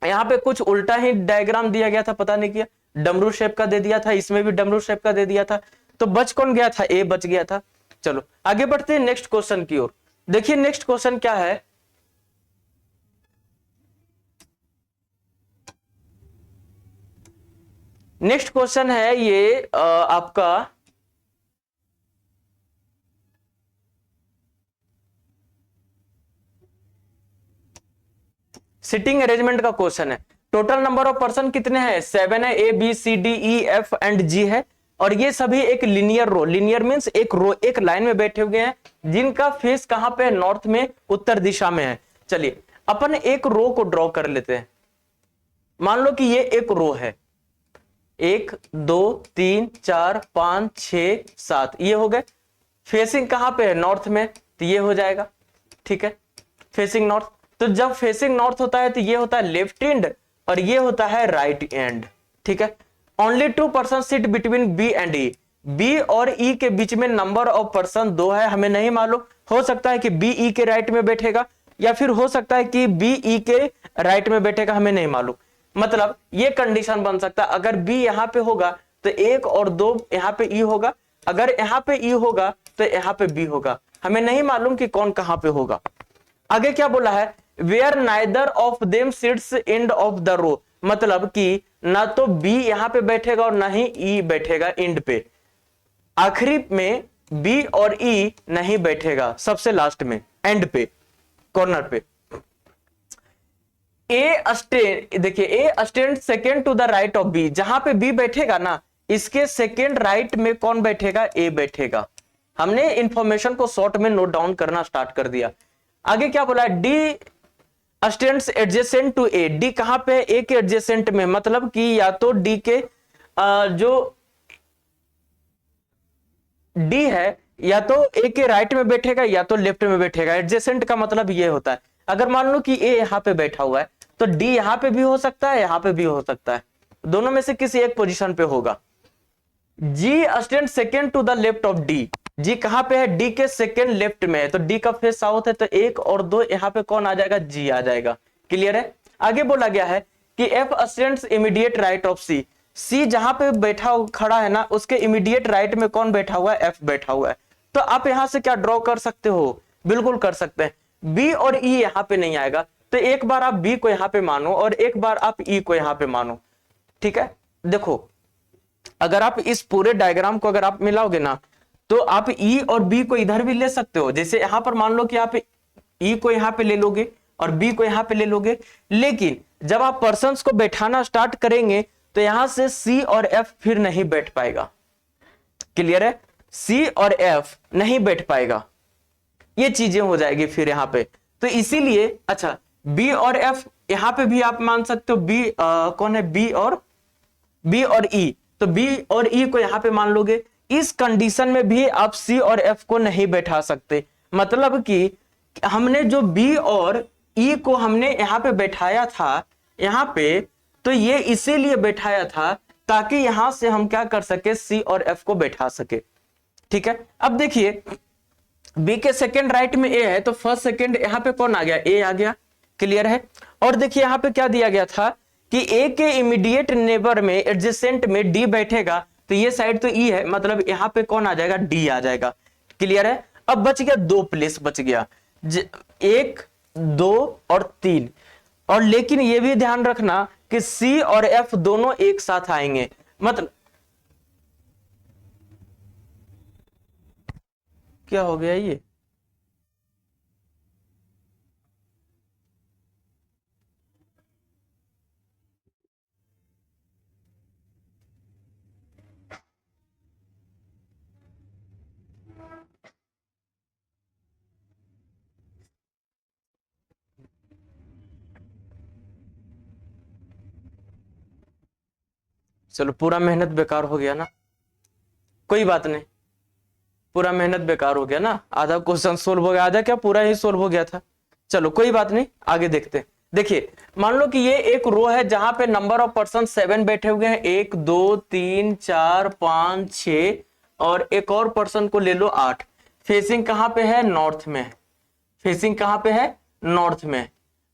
यहाँ पे कुछ उल्टा ही डायग्राम दिया गया था, पता नहीं किया, डमरू शेप का दे दिया था, इसमें भी डमरू शेप का दे दिया था, तो बच कौन गया था? ए बच गया था। चलो आगे बढ़ते हैं नेक्स्ट क्वेश्चन की ओर। देखिए नेक्स्ट क्वेश्चन क्या है। नेक्स्ट क्वेश्चन है ये आपका सिटिंग अरेंजमेंट का क्वेश्चन है। टोटल नंबर ऑफ पर्सन कितने हैं? 7 है। A B C D E F and G है और ये सभी एक लिनियर रो, लिनियर मींस एक रो, एक लाइन में बैठे हुए हैं जिनका फेस कहां पे? नॉर्थ में, उत्तर दिशा में है। चलिए अपन एक रो को ड्रॉ कर लेते हैं। मान लो कि ये एक रो है, 1 2 3 4 5 6 7, ये हो गए। फेसिंग कहां पे है? नॉर्थ में, तो ये हो जाएगा। ठीक है, फेसिंग नॉर्थ। तो जब फेसिंग नॉर्थ होता है तो ये होता है लेफ्ट एंड और ये होता है राइट एंड। ठीक है, only 2 person sit between B and E. B और ई के बीच में नंबर ऑफ पर्सन 2 है, हमें नहीं मालूम। हो सकता है कि बी ई के राइट में बैठेगा या फिर हो सकता है कि बी ई के राइट में बैठेगा, हमें नहीं मालूम। मतलब ये कंडीशन बन सकता है, अगर बी यहां पे होगा तो 1 और 2 यहां पे ई होगा, अगर यहां पे ई होगा तो यहां पे बी होगा, हमें नहीं मालूम कि कौन कहां पे होगा। आगे क्या बोला है? Where neither of them sits end of the row, मतलब कि ना तो बी यहां पे बैठेगा और ना ही ई बैठेगा एंड पे, आखिरी में बी और ई नहीं बैठेगा, सबसे लास्ट में एंड पे, कॉर्नर पे। ए स्टैंड, देखिए A stand second to the right of B, जहां पे बी बैठेगा ना इसके सेकेंड राइट में कौन बैठेगा? ए बैठेगा। हमने इंफॉर्मेशन को शॉर्ट में नोट डाउन करना स्टार्ट कर दिया। आगे क्या बोला? D stands adjacent to A, D कहां पे? ए के एडजेसेंट में, मतलब कि या तो डी के जो डी है या तो ए के राइट में बैठेगा या तो लेफ्ट में बैठेगा। एडजेसेंट का मतलब ये होता है, अगर मान लो कि ए यहां पे बैठा हुआ है तो डी यहां पे भी हो सकता है, यहां पे भी हो सकता है, दोनों में से किसी एक पोजीशन पे होगा। G stand second to the left of D, G कहां पे है? डी के सेकेंड लेफ्ट में है, तो डी का फेस साउथ है, तो 1 और 2 यहां पे कौन आ जाएगा? जी आ जाएगा। क्लियर है? आगे बोला गया है कि F stands immediate right of C, C जहां पे बैठा खड़ा है ना उसके इमीडिएट राइट में कौन बैठा हुआ है? एफ बैठा हुआ है। तो आप यहां से क्या ड्रॉ कर सकते हो? बिल्कुल कर सकते हैं। बी और ई यहां पे नहीं आएगा, तो एक बार आप बी को यहां पे मानो और एक बार आप ई को यहां पे मानो। ठीक है, देखो अगर आप इस पूरे डायग्राम को अगर आप मिलाओगे ना तो आप ई और बी को इधर भी ले सकते हो। जैसे यहां पर मान लो कि आप ई को यहां पे ले लोगे और बी को यहां पे ले लोगे, लेकिन जब आप पर्सन्स को बैठाना स्टार्ट करेंगे तो यहां से सी और एफ फिर नहीं बैठ पाएगा। क्लियर है? सी और एफ नहीं बैठ पाएगा, ये चीजें हो जाएगी फिर यहां पे। तो इसीलिए अच्छा बी और एफ यहां पे भी आप मान सकते हो। बी कौन है? बी और ई, तो बी और ई को यहां पे मान लोगे। इस कंडीशन में भी आप सी और एफ को नहीं बैठा सकते, मतलब कि हमने जो बी और ई को हमने यहां पे बैठाया था यहां पे, तो ये इसीलिए बैठाया था ताकि यहां से हम क्या कर सके? सी और एफ को बैठा सके। ठीक है, अब देखिए बी के सेकेंड राइट में ए है, तो फर्स्ट सेकेंड यहां पे कौन आ गया? ए आ गया। क्लियर है? और देखिए यहां पे क्या दिया गया था कि ए के इमीडिएट नेबर में एडजेसेंट में डी बैठेगा, तो ये साइड तो ई है, मतलब यहां पे कौन आ जाएगा? डी आ जाएगा। क्लियर है? अब बच गया 2 प्लेस बच गया। 1 2 और 3, और लेकिन ये भी ध्यान रखना कि सी और एफ दोनों एक साथ आएंगे। मतलब क्या हो गया ये? चलो पूरा मेहनत बेकार हो गया ना, कोई बात नहीं, पूरा मेहनत बेकार हो गया ना, आधा क्वेश्चन सोल्व हो गया, आधा क्या पूरा ही सोल्व हो गया था। चलो कोई बात नहीं, आगे देखते हैं। देखिए मान लो कि ये एक रो है जहां पे नंबर ऑफ पर्सन 7 बैठे हुए हैं, 1 2 3 4 5 6, और एक और पर्सन को ले लो 8। फेसिंग कहां पे है? नॉर्थ में। फेसिंग कहां पे है? नॉर्थ में।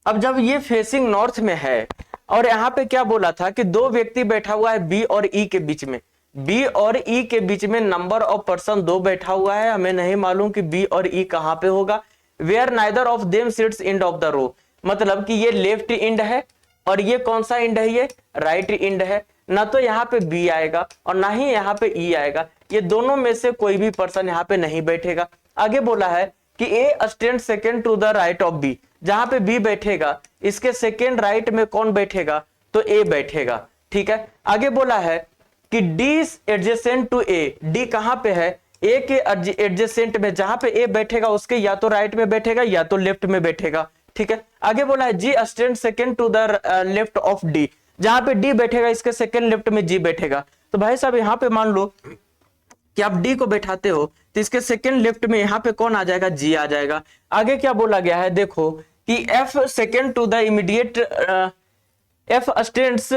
अब जब ये फेसिंग नॉर्थ में है और यहाँ पे क्या बोला था कि दो व्यक्ति बैठा हुआ है बी और ई के बीच में, बी और ई के बीच में नंबर ऑफ पर्सन 2 बैठा हुआ है, हमें नहीं मालूम कि बी और ई कहां पे होगा। Where neither of them sits end of the row, मतलब कि ये लेफ्ट इंड है और ये कौन सा इंड है? ये राइट इंड है। ना तो यहाँ पे बी आएगा और ना ही यहाँ पे ई आएगा, ये दोनों में से कोई भी पर्सन यहाँ पे नहीं बैठेगा। आगे बोला है कि A stand second to the right of B, जहां पे बी बैठेगा इसके सेकेंड राइट में कौन बैठेगा? तो ए बैठेगा। ठीक है, आगे बोला है कि D adjacent to A, D कहां पे है? ए के एडजेसेंट में, जहां पे ए बैठेगा उसके या तो राइट में बैठेगा या तो लेफ्ट में बैठेगा। ठीक है, आगे बोला है G stand second to the left of D, जहां पे डी बैठेगा इसके सेकेंड लेफ्ट में जी बैठेगा। तो भाई साहब यहाँ पे मान लो कि आप डी को बैठाते हो तो इसके सेकेंड लेफ्ट में यहाँ पे कौन आ जाएगा? जी आ जाएगा। आगे क्या बोला गया है देखो कि F second to the immediate, F stands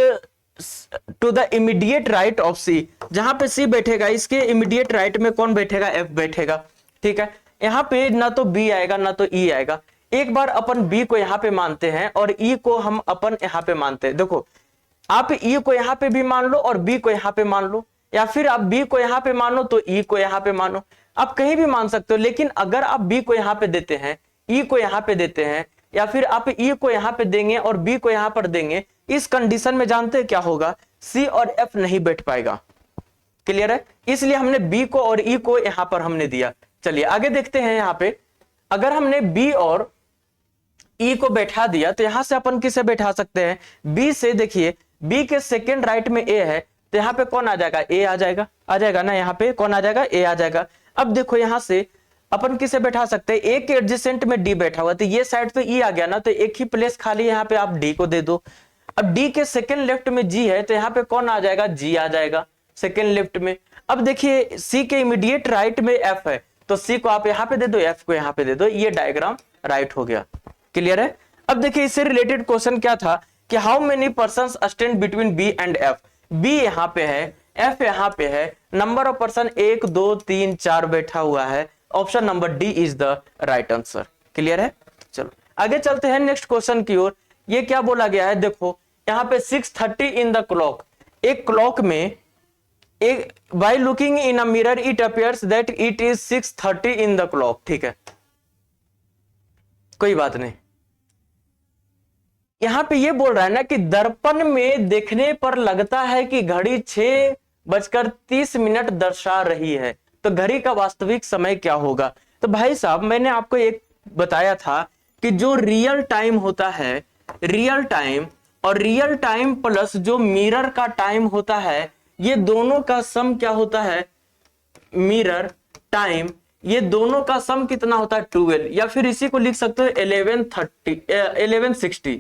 to the immediate right of C, जहां पे सी बैठेगा इसके इमीडिएट राइट में कौन बैठेगा? एफ बैठेगा। ठीक है, यहाँ पे ना तो बी आएगा ना तो ई आएगा। एक बार अपन बी को यहाँ पे मानते हैं और ई को हम अपन यहाँ पे मानते हैं। देखो आप ई को यहाँ पे भी मान लो और बी को यहाँ पे मान लो, या फिर आप बी को यहाँ पे मानो तो ई को यहाँ पे मानो, आप कहीं भी मान सकते हो। लेकिन अगर आप बी को यहाँ पे देते हैं, ई को यहाँ पे देते हैं, या फिर आप ई को यहाँ पे देंगे और बी को यहाँ पर देंगे, इस कंडीशन में जानते हैं क्या होगा? सी और एफ नहीं बैठ पाएगा। क्लियर है? इसलिए हमने बी को और ई को यहाँ पर हमने दिया। चलिए आगे देखते हैं। यहाँ पे अगर हमने बी और ई को बैठा दिया तो यहां से अपन किसे बैठा सकते हैं? बी से देखिए, बी के सेकेंड राइट में ए है तो यहाँ पे कौन आ जाएगा? ए आ जाएगा, आ जाएगा ना, यहाँ पे कौन आ जाएगा? ए आ जाएगा। अब देखो यहां से अपन किसे बैठा सकते हैं? ए के एडजेसेंट में डी बैठा हुआ, तो ये साइड पे ई आ गया ना, तो एक ही प्लेस खाली यहाँ पे आप डी को दे दो। अब डी के सेकेंड लेफ्ट में जी है तो यहाँ पे कौन आ जाएगा? जी आ जाएगा सेकेंड लेफ्ट में। अब देखिए सी के इमीडिएट राइट में एफ है तो सी को आप यहाँ पे दे दो, एफ को यहाँ पे दे दो, ये डायग्राम राइट हो गया। क्लियर है? अब देखिए इससे रिलेटेड क्वेश्चन क्या था कि how many persons stand between B and F. B यहाँ पे है, एफ यहाँ पे है, नंबर ऑफ पर्सन 1 2 3 4 बैठा हुआ है। Option number D is the right answer. Clear है? चलो आगे चलते हैं नेक्स्ट क्वेश्चन की ओर। ये क्या बोला गया है देखो, यहाँ पे 6:30 इन द क्लॉक, एक क्लॉक में एक by looking in a mirror it appears that it is 6:30 in the clock. ठीक है, कोई बात नहीं। यहां पे ये बोल रहा है ना कि दर्पण में देखने पर लगता है कि घड़ी 6:30 दर्शा रही है, तो घड़ी का वास्तविक समय क्या होगा? तो भाई साहब मैंने आपको एक बताया था कि जो रियल टाइम होता है, रियल टाइम और रियल टाइम प्लस जो मिरर का टाइम होता है, ये दोनों का सम क्या होता है? मिरर टाइम, ये दोनों का सम कितना होता है? 12, या फिर इसी को लिख सकते हो 11:60,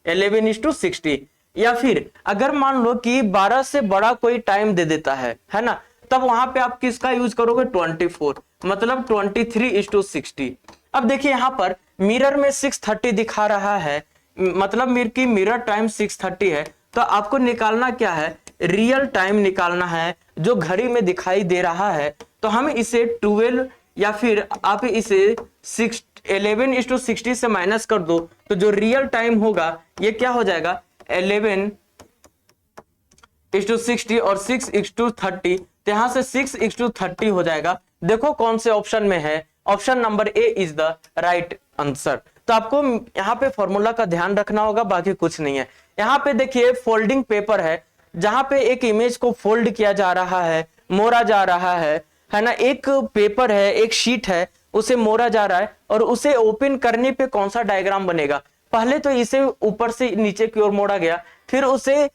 11:60। या फिर अगर मान लो कि 12 से बड़ा कोई टाइम दे देता है ना, तब वहां पे आप किसका यूज करोगे? 24, मतलब 23:60। अब देखिए यहां पर मिरर में 6:30 दिखा रहा है, मतलब मिरर टाइम 6:30 है, तो आपको निकालना क्या है? रियल टाइम निकालना है जो घड़ी में दिखाई दे रहा है। तो हम इसे 12 या फिर आप इसे 11:60 से माइनस कर दो, तो जो रियल टाइम होगा ये क्या हो जाएगा? 11:60 और 6:30, तो यहां से 6:30 हो जाएगा। देखो कौन से ऑप्शन में है? Option number A is the right answer. तो आपको यहाँ पे फॉर्मूला का ध्यान रखना होगा, बाकी कुछ नहीं है। यहाँ पे देखिए फोल्डिंग पेपर है, जहां पे एक इमेज को फोल्ड किया जा रहा है, मोड़ा जा रहा है ना। एक पेपर है, एक शीट है, उसे मोड़ा जा रहा है, और उसे ओपन करने पे कौन सा डायग्राम बनेगा? पहले तो इसे ऊपर से नीचे की ओर मोड़ा गया, फिर उसे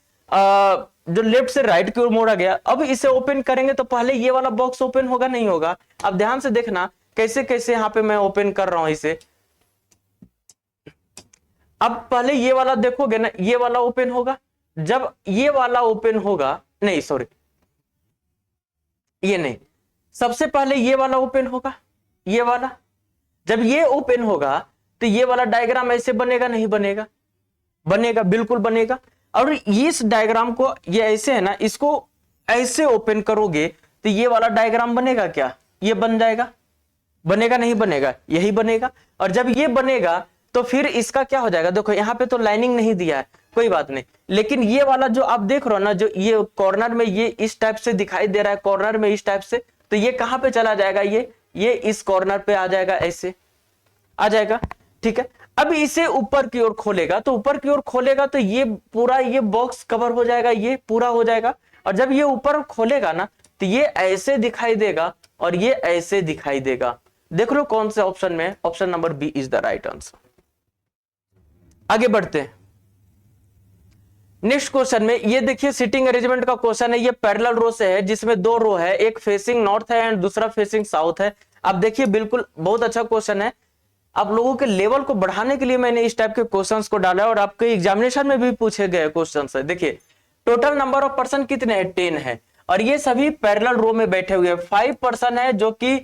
जो लेफ्ट से राइट की ओर मोड़ा गया। अब इसे ओपन करेंगे तो पहले ये वाला बॉक्स ओपन होगा, नहीं होगा? अब ध्यान से देखना कैसे कैसे यहाँ पे मैं ओपन कर रहा हूं इसे। अब पहले ये वाला देखोगे ना, ये वाला ओपन होगा। जब ये वाला ओपन होगा, नहीं सॉरी, ये नहीं, सबसे पहले ये वाला ओपन होगा, ये वाला। जब ये ओपन होगा तो ये वाला डायग्राम ऐसे बनेगा, नहीं बनेगा? बनेगा, बिल्कुल बनेगा। और इस डायग्राम को, ये ऐसे है ना, इसको ऐसे ओपन करोगे तो ये वाला डायग्राम बनेगा क्या? ये बन जाएगा, बनेगा नहीं बनेगा? यही बनेगा। और जब ये बनेगा तो फिर इसका क्या हो जाएगा? देखो यहाँ पे तो लाइनिंग नहीं दिया है, कोई बात नहीं, लेकिन ये वाला जो आप देख रहे हो ना, जो ये कॉर्नर में ये इस टाइप से दिखाई दे रहा है, कॉर्नर में इस टाइप से, तो ये कहां पे चला जाएगा? ये इस कॉर्नर पे आ जाएगा, ऐसे आ जाएगा, ठीक है। अब इसे ऊपर की ओर खोलेगा, तो ऊपर की ओर खोलेगा तो ये पूरा ये बॉक्स कवर हो जाएगा, ये पूरा हो जाएगा। और जब ये ऊपर खोलेगा ना तो ये ऐसे दिखाई देगा और ये ऐसे दिखाई देगा। देख लो कौन से ऑप्शन में? Option number B is the right answer. आगे बढ़ते हैं नेक्स्ट क्वेश्चन में। ये देखिए सिटिंग अरेंजमेंट का क्वेश्चन है, ये पैरेलल रो से है, जिसमें दो रो है, एक फेसिंग नॉर्थ है एंड दूसरा फेसिंग साउथ है। अब देखिए बिल्कुल बहुत अच्छा क्वेश्चन है। आप लोगों के लेवल को बढ़ाने के लिए मैंने इस टाइप के क्वेश्चंस को डाला है, और आपके एग्जामिनेशन में भी पूछे गए क्वेश्चंस है। देखिए टोटल नंबर ऑफ पर्सन कितने हैं? 10 है, और ये सभी पैरेलल रो में बैठे हुए हैं। 5 पर्सन है जो कि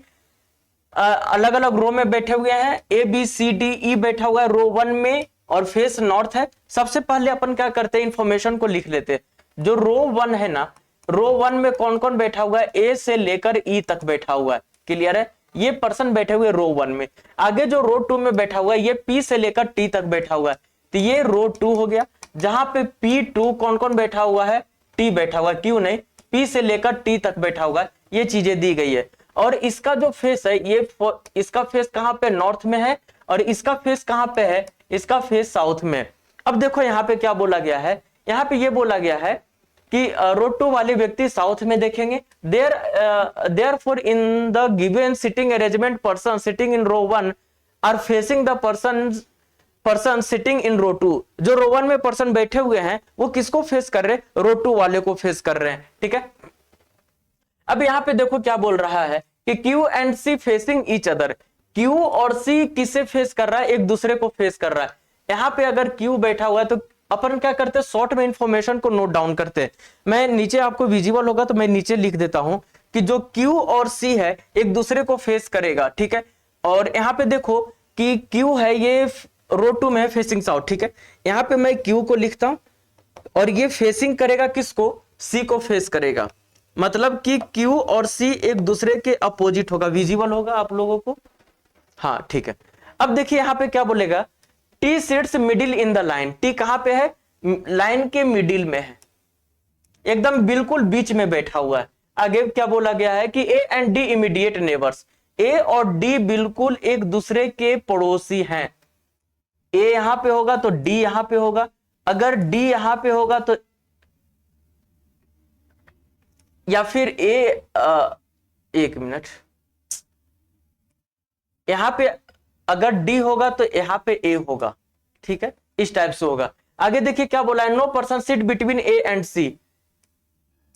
अलग अलग रो में बैठे हुए हैं। ए बी सी डी ई बैठा हुआ है रो 1 में, और फेस नॉर्थ है। सबसे पहले अपन क्या करते हैं, इंफॉर्मेशन को लिख लेते हैं। जो रो 1 है ना, रो 1 में कौन कौन बैठा हुआ है? ए से लेकर ई तक बैठा हुआ है, क्लियर है? ये पर्सन बैठे हुए रो 1 में। आगे जो रो 2 में बैठा हुआ है, ये पी से लेकर टी तक बैठा हुआ है, तो ये रो 2 हो गया। जहां पे P2 कौन कौन बैठा हुआ है? टी बैठा हुआ है, क्यों नहीं? पी से लेकर टी तक बैठा हुआ है, ये चीजें दी गई है। और इसका जो फेस है, ये इसका फेस कहां पे? नॉर्थ में है, और इसका फेस कहां पे है? इसका फेस साउथ में। अब देखो यहाँ पे क्या बोला गया है, यहाँ पे ये बोला गया है कि रो 2 वाले व्यक्ति साउथ में देखेंगे। Therefore in the given sitting arrangement, person sitting in row 1 are facing the person sitting in row 2। जो रो 1 में पर्सन बैठे हुए हैं वो किसको फेस कर रहे हैं? रो 2 वाले को फेस कर रहे हैं, ठीक है। अब यहाँ पे देखो क्या बोल रहा है कि Q and C facing each other. Q और C किसे फेस कर रहा है? एक दूसरे को फेस कर रहा है। यहाँ पे अगर Q बैठा हुआ है तो अपन क्या करते हैं? शॉर्ट में इंफॉर्मेशन को नोट डाउन करते हैं। मैं नीचे, आपको विजिबल होगा तो मैं नीचे लिख देता हूं कि जो Q और C है एक दूसरे को फेस करेगा, ठीक है। और यहाँ पे देखो कि Q है, ये रो 2 में है, फेसिंग साउथ, ठीक है। यहाँ पे मैं Q को लिखता हूं, और ये फेसिंग करेगा किसको? C को फेस करेगा। मतलब कि Q और C एक दूसरे के अपोजिट होगा। विजिबल होगा आप लोगों को? हाँ, ठीक है। अब देखिए यहाँ पे क्या बोलेगा, T sits middle in the line. T कहां पे है? लाइन के मिडिल में है, एकदम बिल्कुल बीच में बैठा हुआ है। आगे क्या बोला गया है कि A and D immediate neighbours. A और D बिल्कुल एक दूसरे के पड़ोसी हैं। A यहां पे होगा तो D यहां पे होगा, अगर D यहां पे होगा तो, या फिर एक मिनट, यहां पे अगर D होगा तो यहां पे A होगा, ठीक है, इस टाइप से होगा। आगे देखिए क्या बोला है, no person sit between A and C।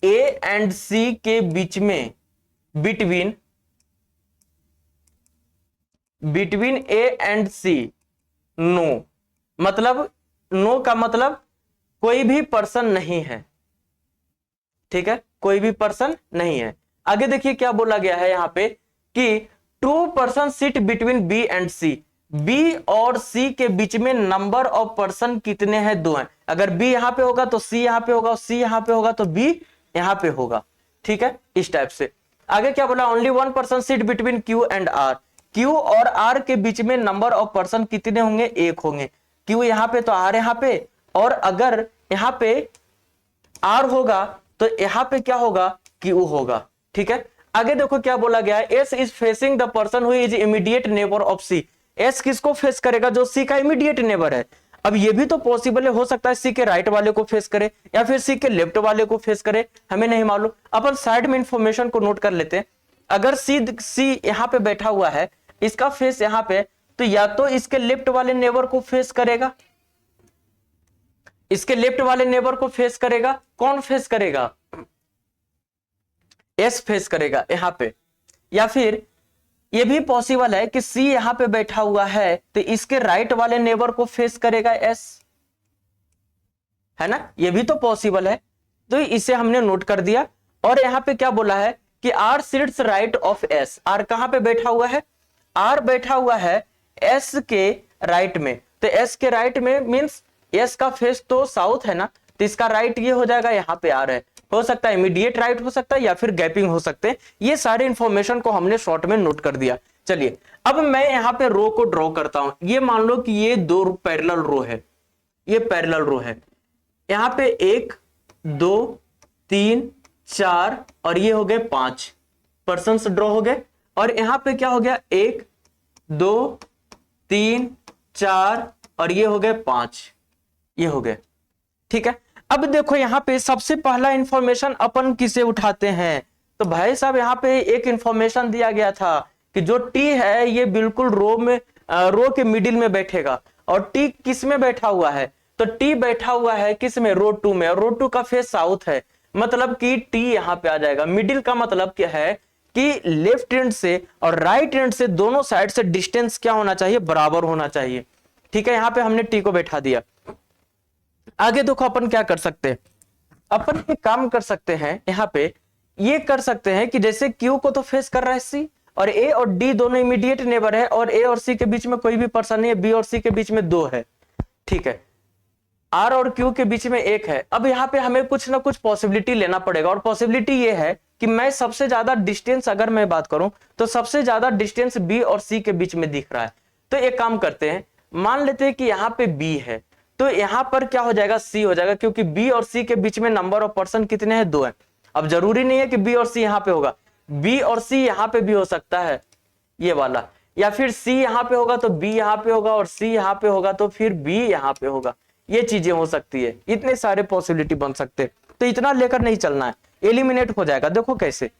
A and C के बीच में, between A and C, no, मतलब नो का मतलब कोई भी पर्सन नहीं है, ठीक है, कोई भी पर्सन नहीं है। आगे देखिए क्या बोला गया है यहां पे कि two person sit between B and C. B और सी के बीच में नंबर ऑफ पर्सन कितने हैं? 2 हैं। अगर बी यहां पे होगा तो सी यहां पे होगा, सी यहां पे होगा तो बी यहां पे होगा, ठीक है, इस टाइप से। आगे क्या बोला, only 1 person sit between Q and R. Q और आर के बीच में नंबर ऑफ पर्सन कितने होंगे? 1 होंगे। क्यू यहां पे तो आर यहां पे, और अगर यहां पे आर होगा तो यहां पे क्या होगा? क्यू होगा, ठीक है। आगे देखो क्या बोला गया है, S is facing the person who is immediate neighbour of C. S किसको फेस करेगा? जो सी का इमीडिएट नेबर है। अब ये भी तो पॉसिबल है, हो सकता है सी के राइट वाले को फेस करे या फिर सी के लेफ्ट वाले को फेस करे, हमें नहीं मालूम। अपन साइड में इंफॉर्मेशन को नोट कर लेते हैं। अगर सी यहां पे बैठा हुआ है, इसका फेस यहां पे, तो या तो इसके लेफ्ट वाले नेबर को फेस करेगा, इसके लेफ्ट वाले नेबर को फेस करेगा। कौन फेस करेगा? एस फेस करेगा यहां पे। या फिर यह भी पॉसिबल है कि सी यहां पे बैठा हुआ है तो इसके राइट वाले नेबर को फेस करेगा एस, है ना, यह भी तो पॉसिबल है। तो इसे हमने नोट कर दिया। और यहां पे क्या बोला है कि R sits right of S. R कहां पे बैठा हुआ है? आर बैठा हुआ है एस के राइट में। तो एस के राइट में मींस एस का फेस तो साउथ है ना, तो इसका राइट ये हो जाएगा, यहां पे आर है। हो सकता है इमीडिएट राइट हो सकता है या फिर गैपिंग हो सकते हैं। ये सारे इंफॉर्मेशन को हमने शॉर्ट में नोट कर दिया। चलिए अब मैं यहां पे रो को ड्रॉ करता हूं। ये मान लो कि ये दो पैरेलल रो है, ये पैरेलल रो है। यहां पे 1 2 3 4 और ये हो गए 5 पर्सन्स ड्रॉ हो गए। और यहां पे क्या हो गया? 1 2 3 4 और ये हो गए 5, ये हो गए। ठीक है, अब देखो यहां पे सबसे पहला इंफॉर्मेशन अपन किसे उठाते हैं? तो भाई साहब यहां पे एक इंफॉर्मेशन दिया गया था कि जो टी है ये बिल्कुल रो के मिडिल में बैठेगा। और टी किस में बैठा हुआ है? तो टी बैठा हुआ है किस में? रो 2 में। और रो 2 का फेस साउथ है, मतलब कि टी यहां पे आ जाएगा। मिडिल का मतलब क्या है कि लेफ्ट हैंड से और राइट हैंड से दोनों साइड से डिस्टेंस क्या होना चाहिए? बराबर होना चाहिए। ठीक है, यहां पे हमने टी को बैठा दिया। आगे देखो अपन क्या कर सकते हैं। अपन एक काम कर सकते हैं, यहां पे ये कर सकते हैं कि जैसे क्यू को तो फेस कर रहा है सी, और ए और डी दोनों इमीडिएट नेबर है, और ए और सी के बीच में कोई भी पर्सन नहीं है, बी और सी के बीच में 2 है। ठीक है, आर और क्यू के बीच में 1 है। अब यहाँ पे हमें कुछ ना कुछ पॉसिबिलिटी लेना पड़ेगा, और पॉसिबिलिटी ये है कि मैं सबसे ज्यादा डिस्टेंस, अगर मैं बात करूं तो सबसे ज्यादा डिस्टेंस बी और सी के बीच में दिख रहा है। तो एक काम करते हैं, मान लेते हैं कि यहाँ पे बी है, तो यहां पर क्या हो जाएगा? सी हो जाएगा, क्योंकि बी और सी के बीच में नंबर ऑफ पर्सन कितने हैं? 2 है। अब जरूरी नहीं है कि बी और सी यहां पे होगा, बी और सी यहां पे भी हो सकता है ये वाला, या फिर सी यहां पे होगा तो बी यहां पे होगा, और सी यहां पे होगा तो फिर बी यहां पे होगा। ये चीजें हो सकती है, इतने सारे पॉसिबिलिटी बन सकते हैं। तो इतना लेकर नहीं चलना है, एलिमिनेट हो जाएगा। देखो कैसे,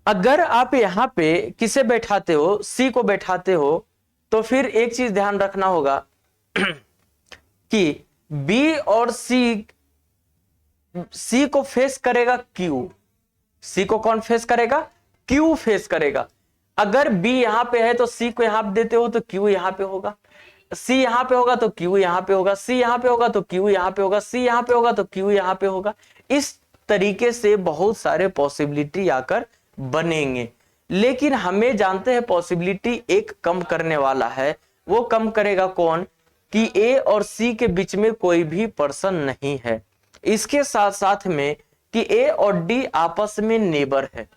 अगर आप यहां पे किसे बैठाते हो? सी को बैठाते हो, तो फिर एक चीज ध्यान रखना होगा कि बी और सी को फेस करेगा क्यू। सी को कौन फेस करेगा? क्यू फेस करेगा। अगर बी यहां पे है तो सी को यहां देते हो तो क्यू यहां पे होगा, सी यहां पे होगा तो क्यू यहां पे होगा, सी यहां पे होगा तो क्यू यहां पे होगा, सी यहां पे होगा तो क्यू यहां पे होगा। इस तरीके से बहुत सारे पॉसिबिलिटी आकर बनेंगे। लेकिन हमें जानते हैं पॉसिबिलिटी एक कम करने वाला है। वो कम करेगा कौन? कि ए और सी के बीच में कोई भी पर्सन नहीं है। इसके साथ साथ में कि ए और डी आपस में नेबर है।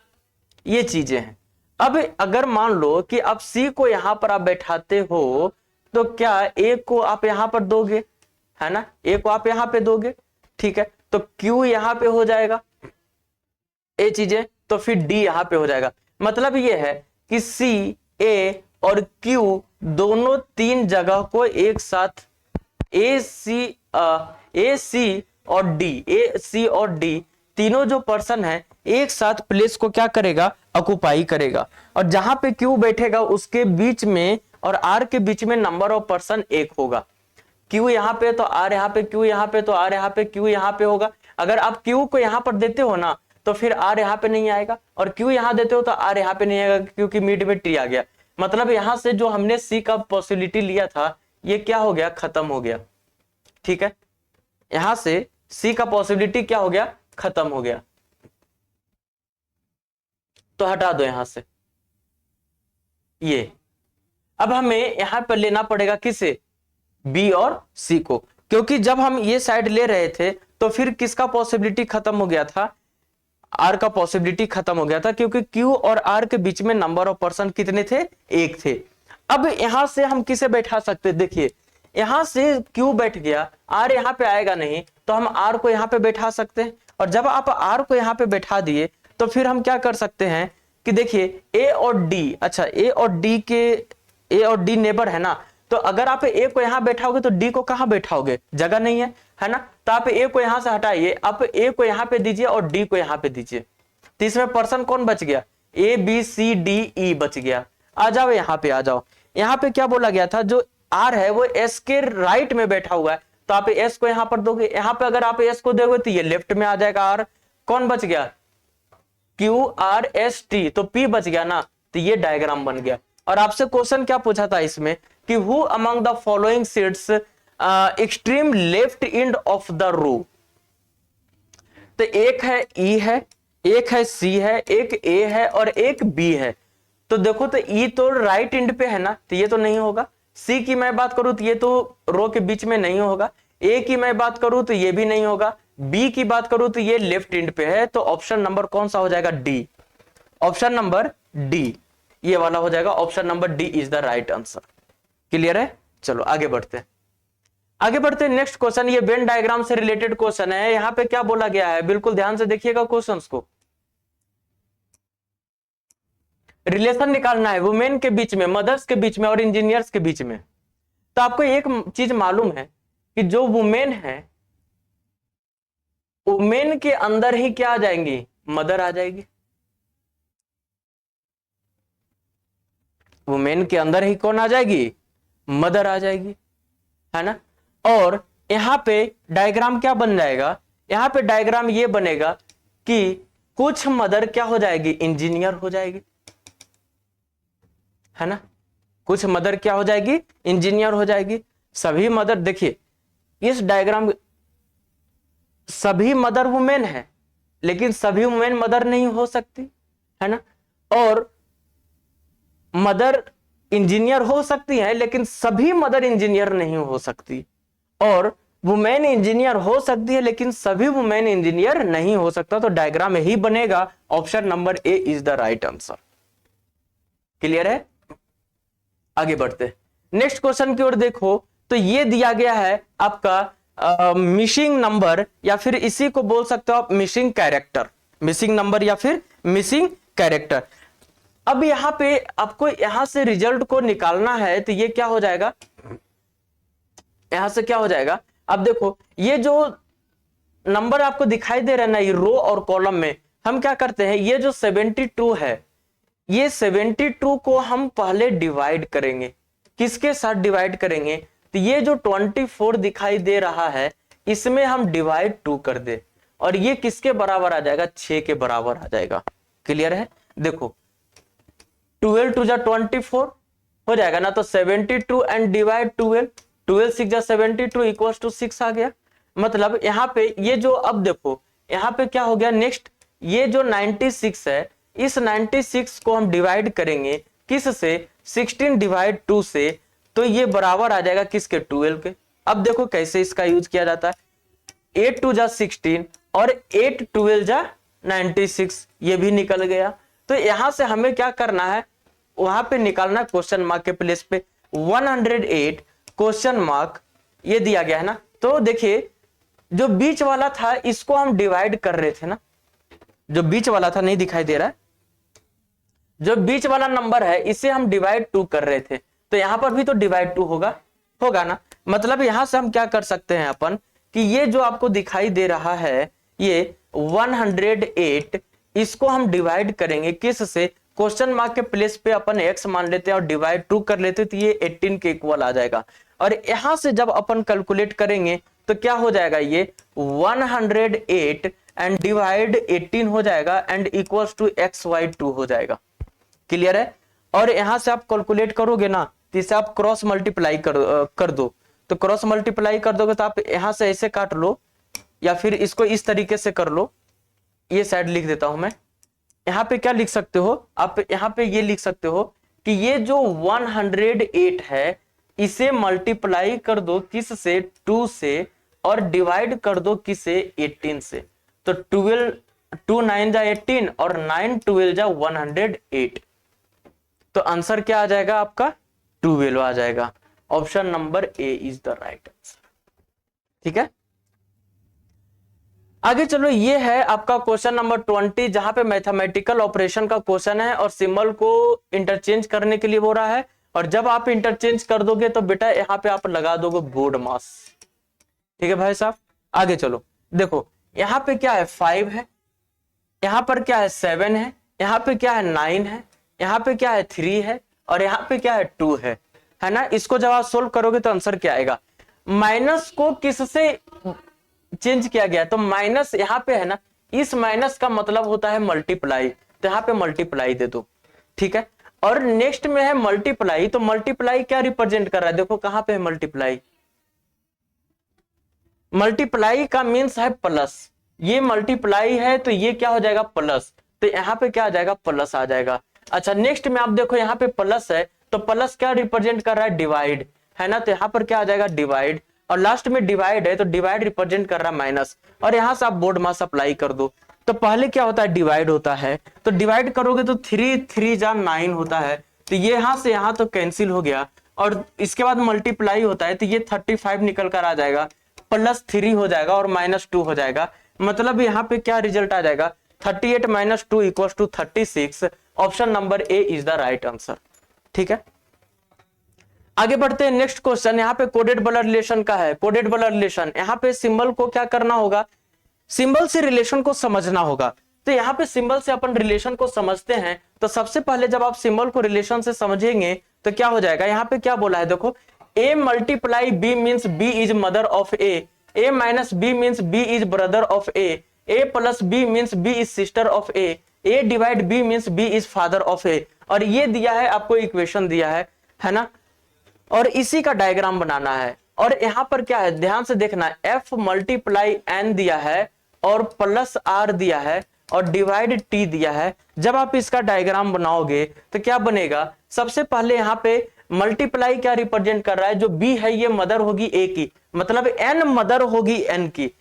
ये चीजें हैं। अब अगर मान लो कि आप सी को यहां पर आप बैठाते हो, तो क्या ए को आप यहां पर दोगे, है ना, ए को आप यहां पे दोगे। ठीक है, तो क्यू यहां पे हो जाएगा, ए चीजें, तो फिर डी यहां पे हो जाएगा। मतलब ये है कि सी, ए और क्यू दोनों 3 जगह को एक साथ, ए सी और डी तीनों जो पर्सन है एक साथ प्लेस को क्या करेगा? ऑक्युपाई करेगा। और जहां पे क्यू बैठेगा उसके बीच में और आर के बीच में नंबर ऑफ पर्सन 1 होगा। क्यू यहां पे तो आर यहां पे, क्यू यहां पे तो आर यहां पे, क्यू यहां पे होगा। अगर आप क्यू को यहां पर देते हो ना तो फिर आर यहां पे नहीं आएगा, और क्यू यहां देते हो तो आर यहां पे नहीं आएगा, क्योंकि मिड में टी आ गया। मतलब यहां से जो हमने सी का पॉसिबिलिटी लिया था ये क्या हो गया? खत्म हो गया। ठीक है, यहां से सी का पॉसिबिलिटी क्या हो गया? खत्म हो गया। तो हटा दो यहां से ये। अब हमें यहां पर लेना पड़ेगा किसे? बी और सी को, क्योंकि जब हम ये साइड ले रहे थे तो फिर किसका पॉसिबिलिटी खत्म हो गया था? आर का पॉसिबिलिटी खत्म हो गया था, क्योंकि क्यू और आर के बीच में नंबर ऑफ पर्सन कितने थे? 1 थे। अब यहां से हम किसे बैठा सकते? देखिए यहां से क्यू बैठ गया, आर यहां पे आएगा नहीं, तो हम आर को यहां पे बैठा सकते हैं। और जब आप आर को यहां पे बैठा दिए तो फिर हम क्या कर सकते हैं कि देखिए ए और डी, अच्छा ए और डी के ए और डी नेबर है ना, तो अगर आप ए को यहां बैठाओगे तो डी को कहां बैठाओगे, जगह नहीं है ना, तो आप ए को यहां से हटाइए, आप ए को यहां पे दीजिए और डी को यहां पे दीजिए, तीसरे पर्सन कौन बच गया, ए बी सी डी ई बच गया। आ जाओ यहां पे, आ जाओ यहां पे क्या बोला गया था, जो आर है वो एस के राइट में बैठा हुआ है, तो आप एस को यहां पर दोगे, यहां पे अगर आप एस को दोगे तो ये लेफ्ट में आ जाएगा, आर कौन बच गया, क्यू आर एस टी, तो पी बच गया ना, तो ये डायग्राम बन गया। और आपसे क्वेश्चन क्या पूछा था इसमें कि who among the following seats extreme left end of the row, तो एक है ई है, एक है सी है, एक ए है और एक बी है। तो देखो तो ई तो राइट एंड पे है ना, तो ये तो नहीं होगा। सी की मैं बात करूं तो ये तो रो के बीच में नहीं होगा। ए की मैं बात करूं तो ये भी नहीं होगा। बी की बात करूं तो ये लेफ्ट एंड पे है, तो ऑप्शन नंबर कौन सा हो जाएगा, डी। ऑप्शन नंबर डी ये वाला हो जाएगा, option number D is the right answer. Clear है, चलो आगे बढ़ते हैं, आगे बढ़ते हैं नेक्स्ट क्वेश्चन। ये वेन डायग्राम से रिलेटेड क्वेश्चन है। यहां पे क्या बोला गया है, बिल्कुल ध्यान से देखिएगा क्वेश्चंस को। रिलेशन निकालना है वुमेन के बीच में, मदर्स के बीच में और इंजीनियर्स के बीच में। तो आपको एक चीज मालूम है कि जो वुमेन है, वुमेन के अंदर ही क्या आ जाएंगी, मदर आ जाएगी। वुमेन के अंदर ही कौन आ जाएगी, मदर आ जाएगी, है ना। और यहां पे डायग्राम क्या बन जाएगा, यहां पे डायग्राम ये बनेगा कि कुछ मदर क्या हो जाएगी, इंजीनियर हो जाएगी, है ना। कुछ मदर क्या हो जाएगी, इंजीनियर हो जाएगी। सभी मदर, देखिए इस डायग्राम सभी मदर वुमेन है, लेकिन सभी वुमेन मदर नहीं हो सकती, है ना। और मदर इंजीनियर हो सकती है, लेकिन सभी मदर इंजीनियर नहीं हो सकती। और वुमेन इंजीनियर हो सकती है, लेकिन सभी वुमेन इंजीनियर नहीं हो सकता। तो डायग्राम यही बनेगा, option number A is the right answer. Clear है, आगे बढ़ते नेक्स्ट क्वेश्चन की ओर। देखो तो ये दिया गया है आपका मिसिंग नंबर, या फिर इसी को बोल सकते हो आप मिसिंग कैरेक्टर, मिसिंग नंबर या फिर मिसिंग कैरेक्टर। अब यहां पे आपको यहां से रिजल्ट को निकालना है, तो ये क्या हो जाएगा, यहां से क्या हो जाएगा। अब देखो ये जो नंबर आपको दिखाई दे रहा है ना, ये रो और कॉलम में हम क्या करते हैं, ये जो 72 है, ये 72 को हम पहले डिवाइड करेंगे। किसके साथ डिवाइड करेंगे, तो ये जो 24 दिखाई दे रहा है, इसमें हम डिवाइड 2 कर दे, और ये किसके बराबर आ जाएगा, 6 के बराबर आ जाएगा। क्लियर है, देखो 12 2 जा 24 हो जाएगा ना, तो 72 एंड डिवाइड 12, 12 6 जा 72 इक्वल्स टू 6 आ गया। मतलब यहाँ पे ये जो, अब देखो यहाँ पे क्या हो गया, नेक्स्ट ये जो 96 है, इस 96 को हम डिवाइड करेंगे किस से, 16 डिवाइड 2 से, तो ये बराबर आ जाएगा किसके, 12 के। अब देखो कैसे इसका यूज किया जाता है, 8 2 जा 16 और 8 12 जा 96, ये भी निकल गया। तो यहां से हमें क्या करना है, वहां पे निकालना क्वेश्चन मार्क के प्लेस पे 108 क्वेश्चन मार्क, ये दिया गया है ना। तो देखिए जो बीच वाला था इसको हम डिवाइड कर रहे थे ना, जो बीच वाला था, नहीं दिखाई दे रहा है, जो बीच वाला नंबर है इसे हम डिवाइड 2 कर रहे थे, तो यहां पर भी तो डिवाइड 2 होगा ना। मतलब यहां से हम क्या कर सकते हैं अपन, कि ये जो आपको दिखाई दे रहा है ये 108, इसको हम डिवाइड करेंगे किस से, क्वेश्चन मार्क के प्लेस पे अपन x मान लेते हैं और डिवाइड 2 कर लेते हैं, तो ये 18 के इक्वल आ जाएगा। और यहां से जब अपन कैलकुलेट करेंगे तो क्या हो जाएगा, ये 108 एंड डिवाइड 18 हो जाएगा एंड इक्वल्स टू xy2 हो जाएगा। क्लियर है। और यहां से आप कैलकुलेट करोगे ना, तो इसे आप क्रॉस मल्टीप्लाई कर दो, तो क्रॉस मल्टीप्लाई कर दोगे तो आप यहां से ऐसे काट लो, या फिर इसको इस तरीके से कर लो। ये साइड लिख देता हूं मैं, यहाँ पे क्या लिख सकते हो आप, यहाँ पे ये लिख सकते हो कि ये जो 108 है, इसे मल्टीप्लाई कर दो किस से, 2 से, और डिवाइड कर दो किसे, 18 से। तो 12 2 9 जा 18 और 9 12 जा 108, तो आंसर क्या आ जाएगा आपका, 12 आ जाएगा। Option number A is the right answer. ठीक है, आगे चलो, ये है आपका क्वेश्चन नंबर 20, जहां पे मैथमेटिकल ऑपरेशन का क्वेश्चन है और सिंबल को इंटरचेंज करने के लिए बोल रहा है, और जब आप इंटरचेंज कर दोगे तो बेटा यहाँ पे आप लगा दोगे बोर्ड मास। ठीक है भाई साहब, आगे चलो। देखो यहाँ पे क्या है 5 है, यहाँ पर क्या है 7 है, यहाँ पे क्या है 9 है, यहाँ पे क्या है 3 है, और यहाँ पे क्या है 2 है ना। इसको जब आप सोल्व करोगे तो आंसर क्या आएगा? माइनस को किससे चेंज किया गया? तो माइनस यहाँ पे है ना, इस माइनस का मतलब होता है मल्टीप्लाई, तो यहाँ पे मल्टीप्लाई दे दो। ठीक है, और नेक्स्ट में है मल्टीप्लाई, तो मल्टीप्लाई क्या रिप्रेजेंट कर रहा है? देखो कहां पे है मल्टीप्लाई, मल्टीप्लाई का मीन्स है प्लस, ये मल्टीप्लाई है तो ये क्या हो जाएगा? प्लस, तो यहाँ पे क्या आ जाएगा? प्लस आ जाएगा। अच्छा नेक्स्ट में आप देखो यहाँ पे प्लस है, तो प्लस क्या रिप्रेजेंट कर रहा है? डिवाइड, है ना, तो यहाँ पर क्या आ जाएगा? डिवाइड, और लास्ट में डिवाइड है तो डिवाइड रिप्रेजेंट कर रहा है माइनस, और यहाँ से आप बोर्ड मास अप्लाई कर दो। तो पहले क्या होता है? डिवाइड होता है, तो डिवाइड करोगे तो 3 3 जा 9 होता है, तो ये यहां से यहां तो कैंसिल हो गया, और इसके बाद मल्टीप्लाई होता है तो ये 35 निकल कर आ जाएगा, प्लस 3 हो जाएगा और -2 हो जाएगा। मतलब यहाँ पे क्या रिजल्ट आ जाएगा? 38 - 2 = 36। Option number A is the right answer. ठीक है, आगे बढ़ते हैं। नेक्स्ट क्वेश्चन यहाँ पे कोडेड ब्लड रिलेशन का है। कोडेड ब्लड रिलेशन, यहाँ पे सिंबल को क्या करना होगा? सिंबल से रिलेशन को समझना होगा। तो यहाँ पे सिंबल से अपन रिलेशन को समझते हैं, तो सबसे पहले जब आप सिंबल को रिलेशन से समझेंगे तो क्या हो जाएगा? यहाँ पे क्या बोला है देखो, a multiply b means b is mother of a minus b means b is brother of a plus b means b is sister of a divide b means b is father of a। और ये दिया है आपको, equation दिया है ना, और इसी का डायग्राम बनाना है। और यहां पर क्या है, ध्यान से देखना, f मल्टीप्लाई n दिया है और प्लस r दिया है और डिवाइड t दिया है। जब आप इसका डायग्राम बनाओगे तो क्या बनेगा? सबसे पहले यहाँ पे मल्टीप्लाई क्या रिप्रेजेंट कर रहा है? जो b है ये मदर होगी a की, मतलब n मदर होगी n की,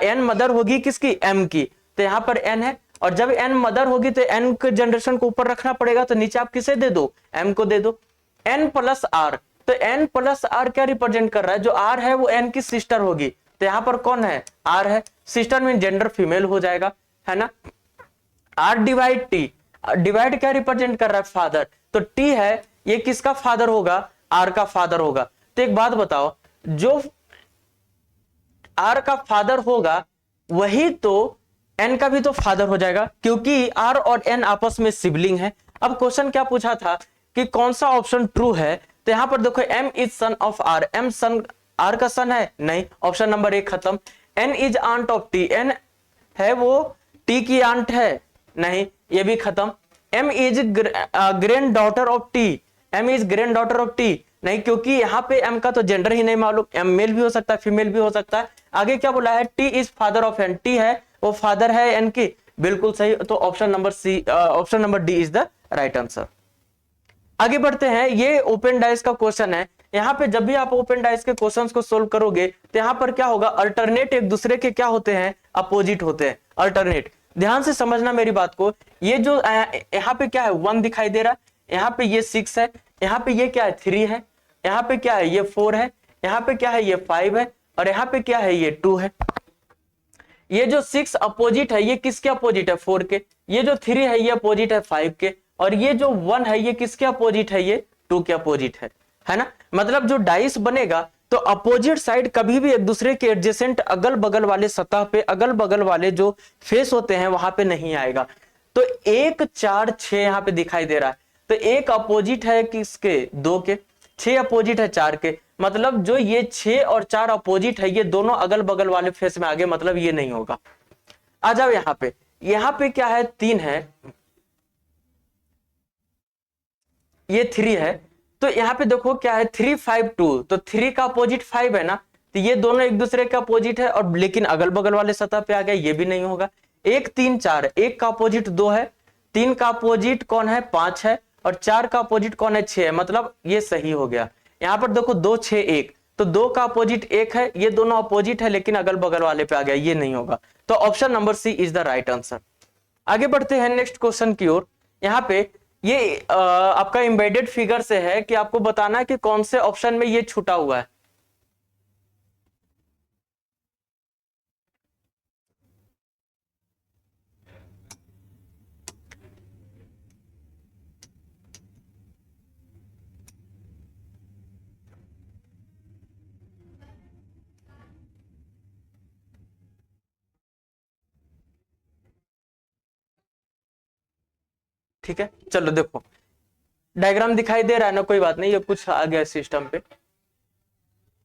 n मदर होगी किसकी? m की, तो यहाँ पर n है, और जब n मदर होगी तो n के जनरेशन को ऊपर रखना पड़ेगा, तो नीचे आप किसे दे दो? m को दे दो। n प्लस r, तो n प्लस r क्या रिप्रेजेंट कर रहा है? जो r है वो n की सिस्टर होगी, तो यहाँ पर कौन है? r है, सिस्टर में जेंडर फीमेल हो जाएगा, है ना। r डिवाइड t, डिवाइड क्या रिप्रेजेंट कर रहा है? फादर, तो t है ये किसका फादर होगा? r का फादर होगा। तो एक बात बताओ, जो r का फादर होगा वही तो n का भी तो फादर हो जाएगा, क्योंकि r और n आपस में सिबलिंग है। अब क्वेश्चन क्या पूछा था कि कौन सा ऑप्शन ट्रू है? तो यहां पर देखो m is son of r, m son r का सन है? नहीं, ऑप्शन नंबर 1 खत्म। n is aunt of t, n है वो t की आंट है? नहीं, ये भी खत्म। m is grand daughter of t, m is grand daughter of t, नहीं, क्योंकि यहाँ पे m का तो जेंडर ही नहीं मालूम, m मेल भी हो सकता है फीमेल भी हो सकता है। आगे क्या बोला है? t is father of n, t है वो फादर है n की, बिल्कुल सही। तो option number C, option number D is the right answer. आगे बढ़ते हैं, ये ओपन डाइस का क्वेश्चन है। यहाँ पे जब भी आप ओपन डाइस के क्वेश्चंस को सोल्व करोगे तो यहाँ पर क्या होगा? अल्टरनेट एक दूसरे के क्या होते हैं? अपोजिट होते हैं, अल्टरनेट। ध्यान से समझना मेरी बात को, ये जो यहाँ पे क्या है? 1 दिखाई दे रहा है, यहाँ पे ये 6 है, यहाँ पे ये क्या है? 3 है, यहाँ पे क्या है? ये 4 है, यहाँ पे क्या है? ये 5 है, और यहाँ पे क्या है? ये 2 है। ये जो 6 अपोजिट है ये किसके अपोजिट है? 4 के। ये जो 3 है ये अपोजिट है 5 के, और ये जो 1 है ये किसके अपोजिट है? ये 2 के अपोजिट है ना। मतलब जो डाइस बनेगा तो अपोजिट साइड कभी भी एक दूसरे के एडजेसेंट अगल बगल वाले सतह पे, अगल बगल वाले जो फेस होते हैं वहां पे नहीं आएगा। तो 1 4 6 यहाँ पे दिखाई दे रहा है, तो एक अपोजिट है किसके? 2 के, 6 अपोजिट है 4 के, मतलब जो ये 6 और 4 अपोजिट है ये दोनों अगल बगल वाले फेस में आगे, मतलब ये नहीं होगा। आ जाओ यहाँ पे क्या है? 3 है, ये 3 है, तो यहाँ पे देखो क्या है? 3 5 2, तो 3 का अपोजिट 5 है ना, तो ये दोनों एक दूसरे का अपोजिट है, और लेकिन अगल बगल वाले सतह पे आ गया, ये भी नहीं होगा। 1 3 4, 1 का अपोजिट 2 है, 3 का अपोजिट कौन है? 5 है, और 4 का अपोजिट कौन है? 6 है, मतलब ये सही हो गया। यहाँ पर देखो 2 6 1, तो 2 का अपोजिट 1 है, ये दोनों अपोजिट है लेकिन अगल बगल वाले पे आ गया, ये नहीं होगा। तो option number C is the right answer. आगे बढ़ते हैं नेक्स्ट क्वेश्चन की ओर। यहाँ पे ये आपका एम्बेडेड फिगर से है कि आपको बताना है कि कौन से ऑप्शन में ये छूटा हुआ है। ठीक है, चलो देखो डायग्राम दिखाई दे रहा है ना, कोई बात नहीं, ये कुछ आ गया सिस्टम पे।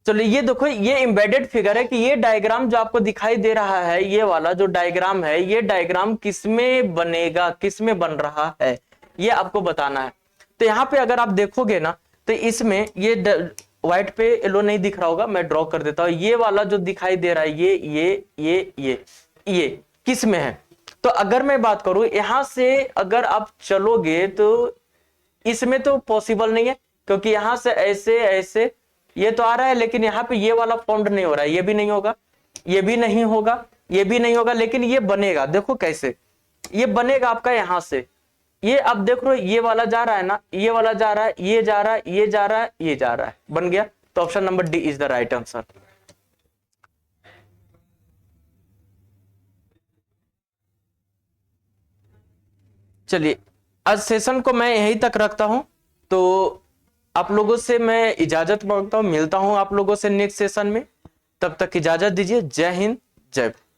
चलो ये देखो, ये एम्बेडेड फिगर है कि ये डायग्राम जो आपको दिखाई दे रहा है, ये वाला जो डायग्राम है, ये डायग्राम किसमें बनेगा, किसमें बन रहा है, ये आपको बताना है। तो यहाँ पे अगर आप देखोगे ना, तो इसमें ये व्हाइट पे येलो नहीं दिख रहा होगा, मैं ड्रॉ कर देता हूं। ये वाला जो दिखाई दे रहा है, ये किस में है? तो अगर मैं बात करूं यहां से, अगर आप चलोगे तो इसमें तो पॉसिबल नहीं है, क्योंकि यहां से ऐसे ऐसे ये तो आ रहा है, लेकिन यहाँ पे ये वाला फाउंड नहीं हो रहा है, ये भी नहीं होगा, ये भी नहीं होगा, ये भी नहीं होगा, लेकिन ये बनेगा। देखो कैसे ये बनेगा आपका, यहां से ये आप देख रहे हो, ये वाला जा रहा है ना, ये वाला जा रहा है, ये जा रहा है, ये जा रहा है, ये जा रहा है, बन गया। तो option number D is the right answer. चलिए आज सेशन को मैं यहीं तक रखता हूं, तो आप लोगों से मैं इजाजत मांगता हूं, मिलता हूं आप लोगों से नेक्स्ट सेशन में। तब तक इजाजत दीजिए। जय हिंद, जय भारत।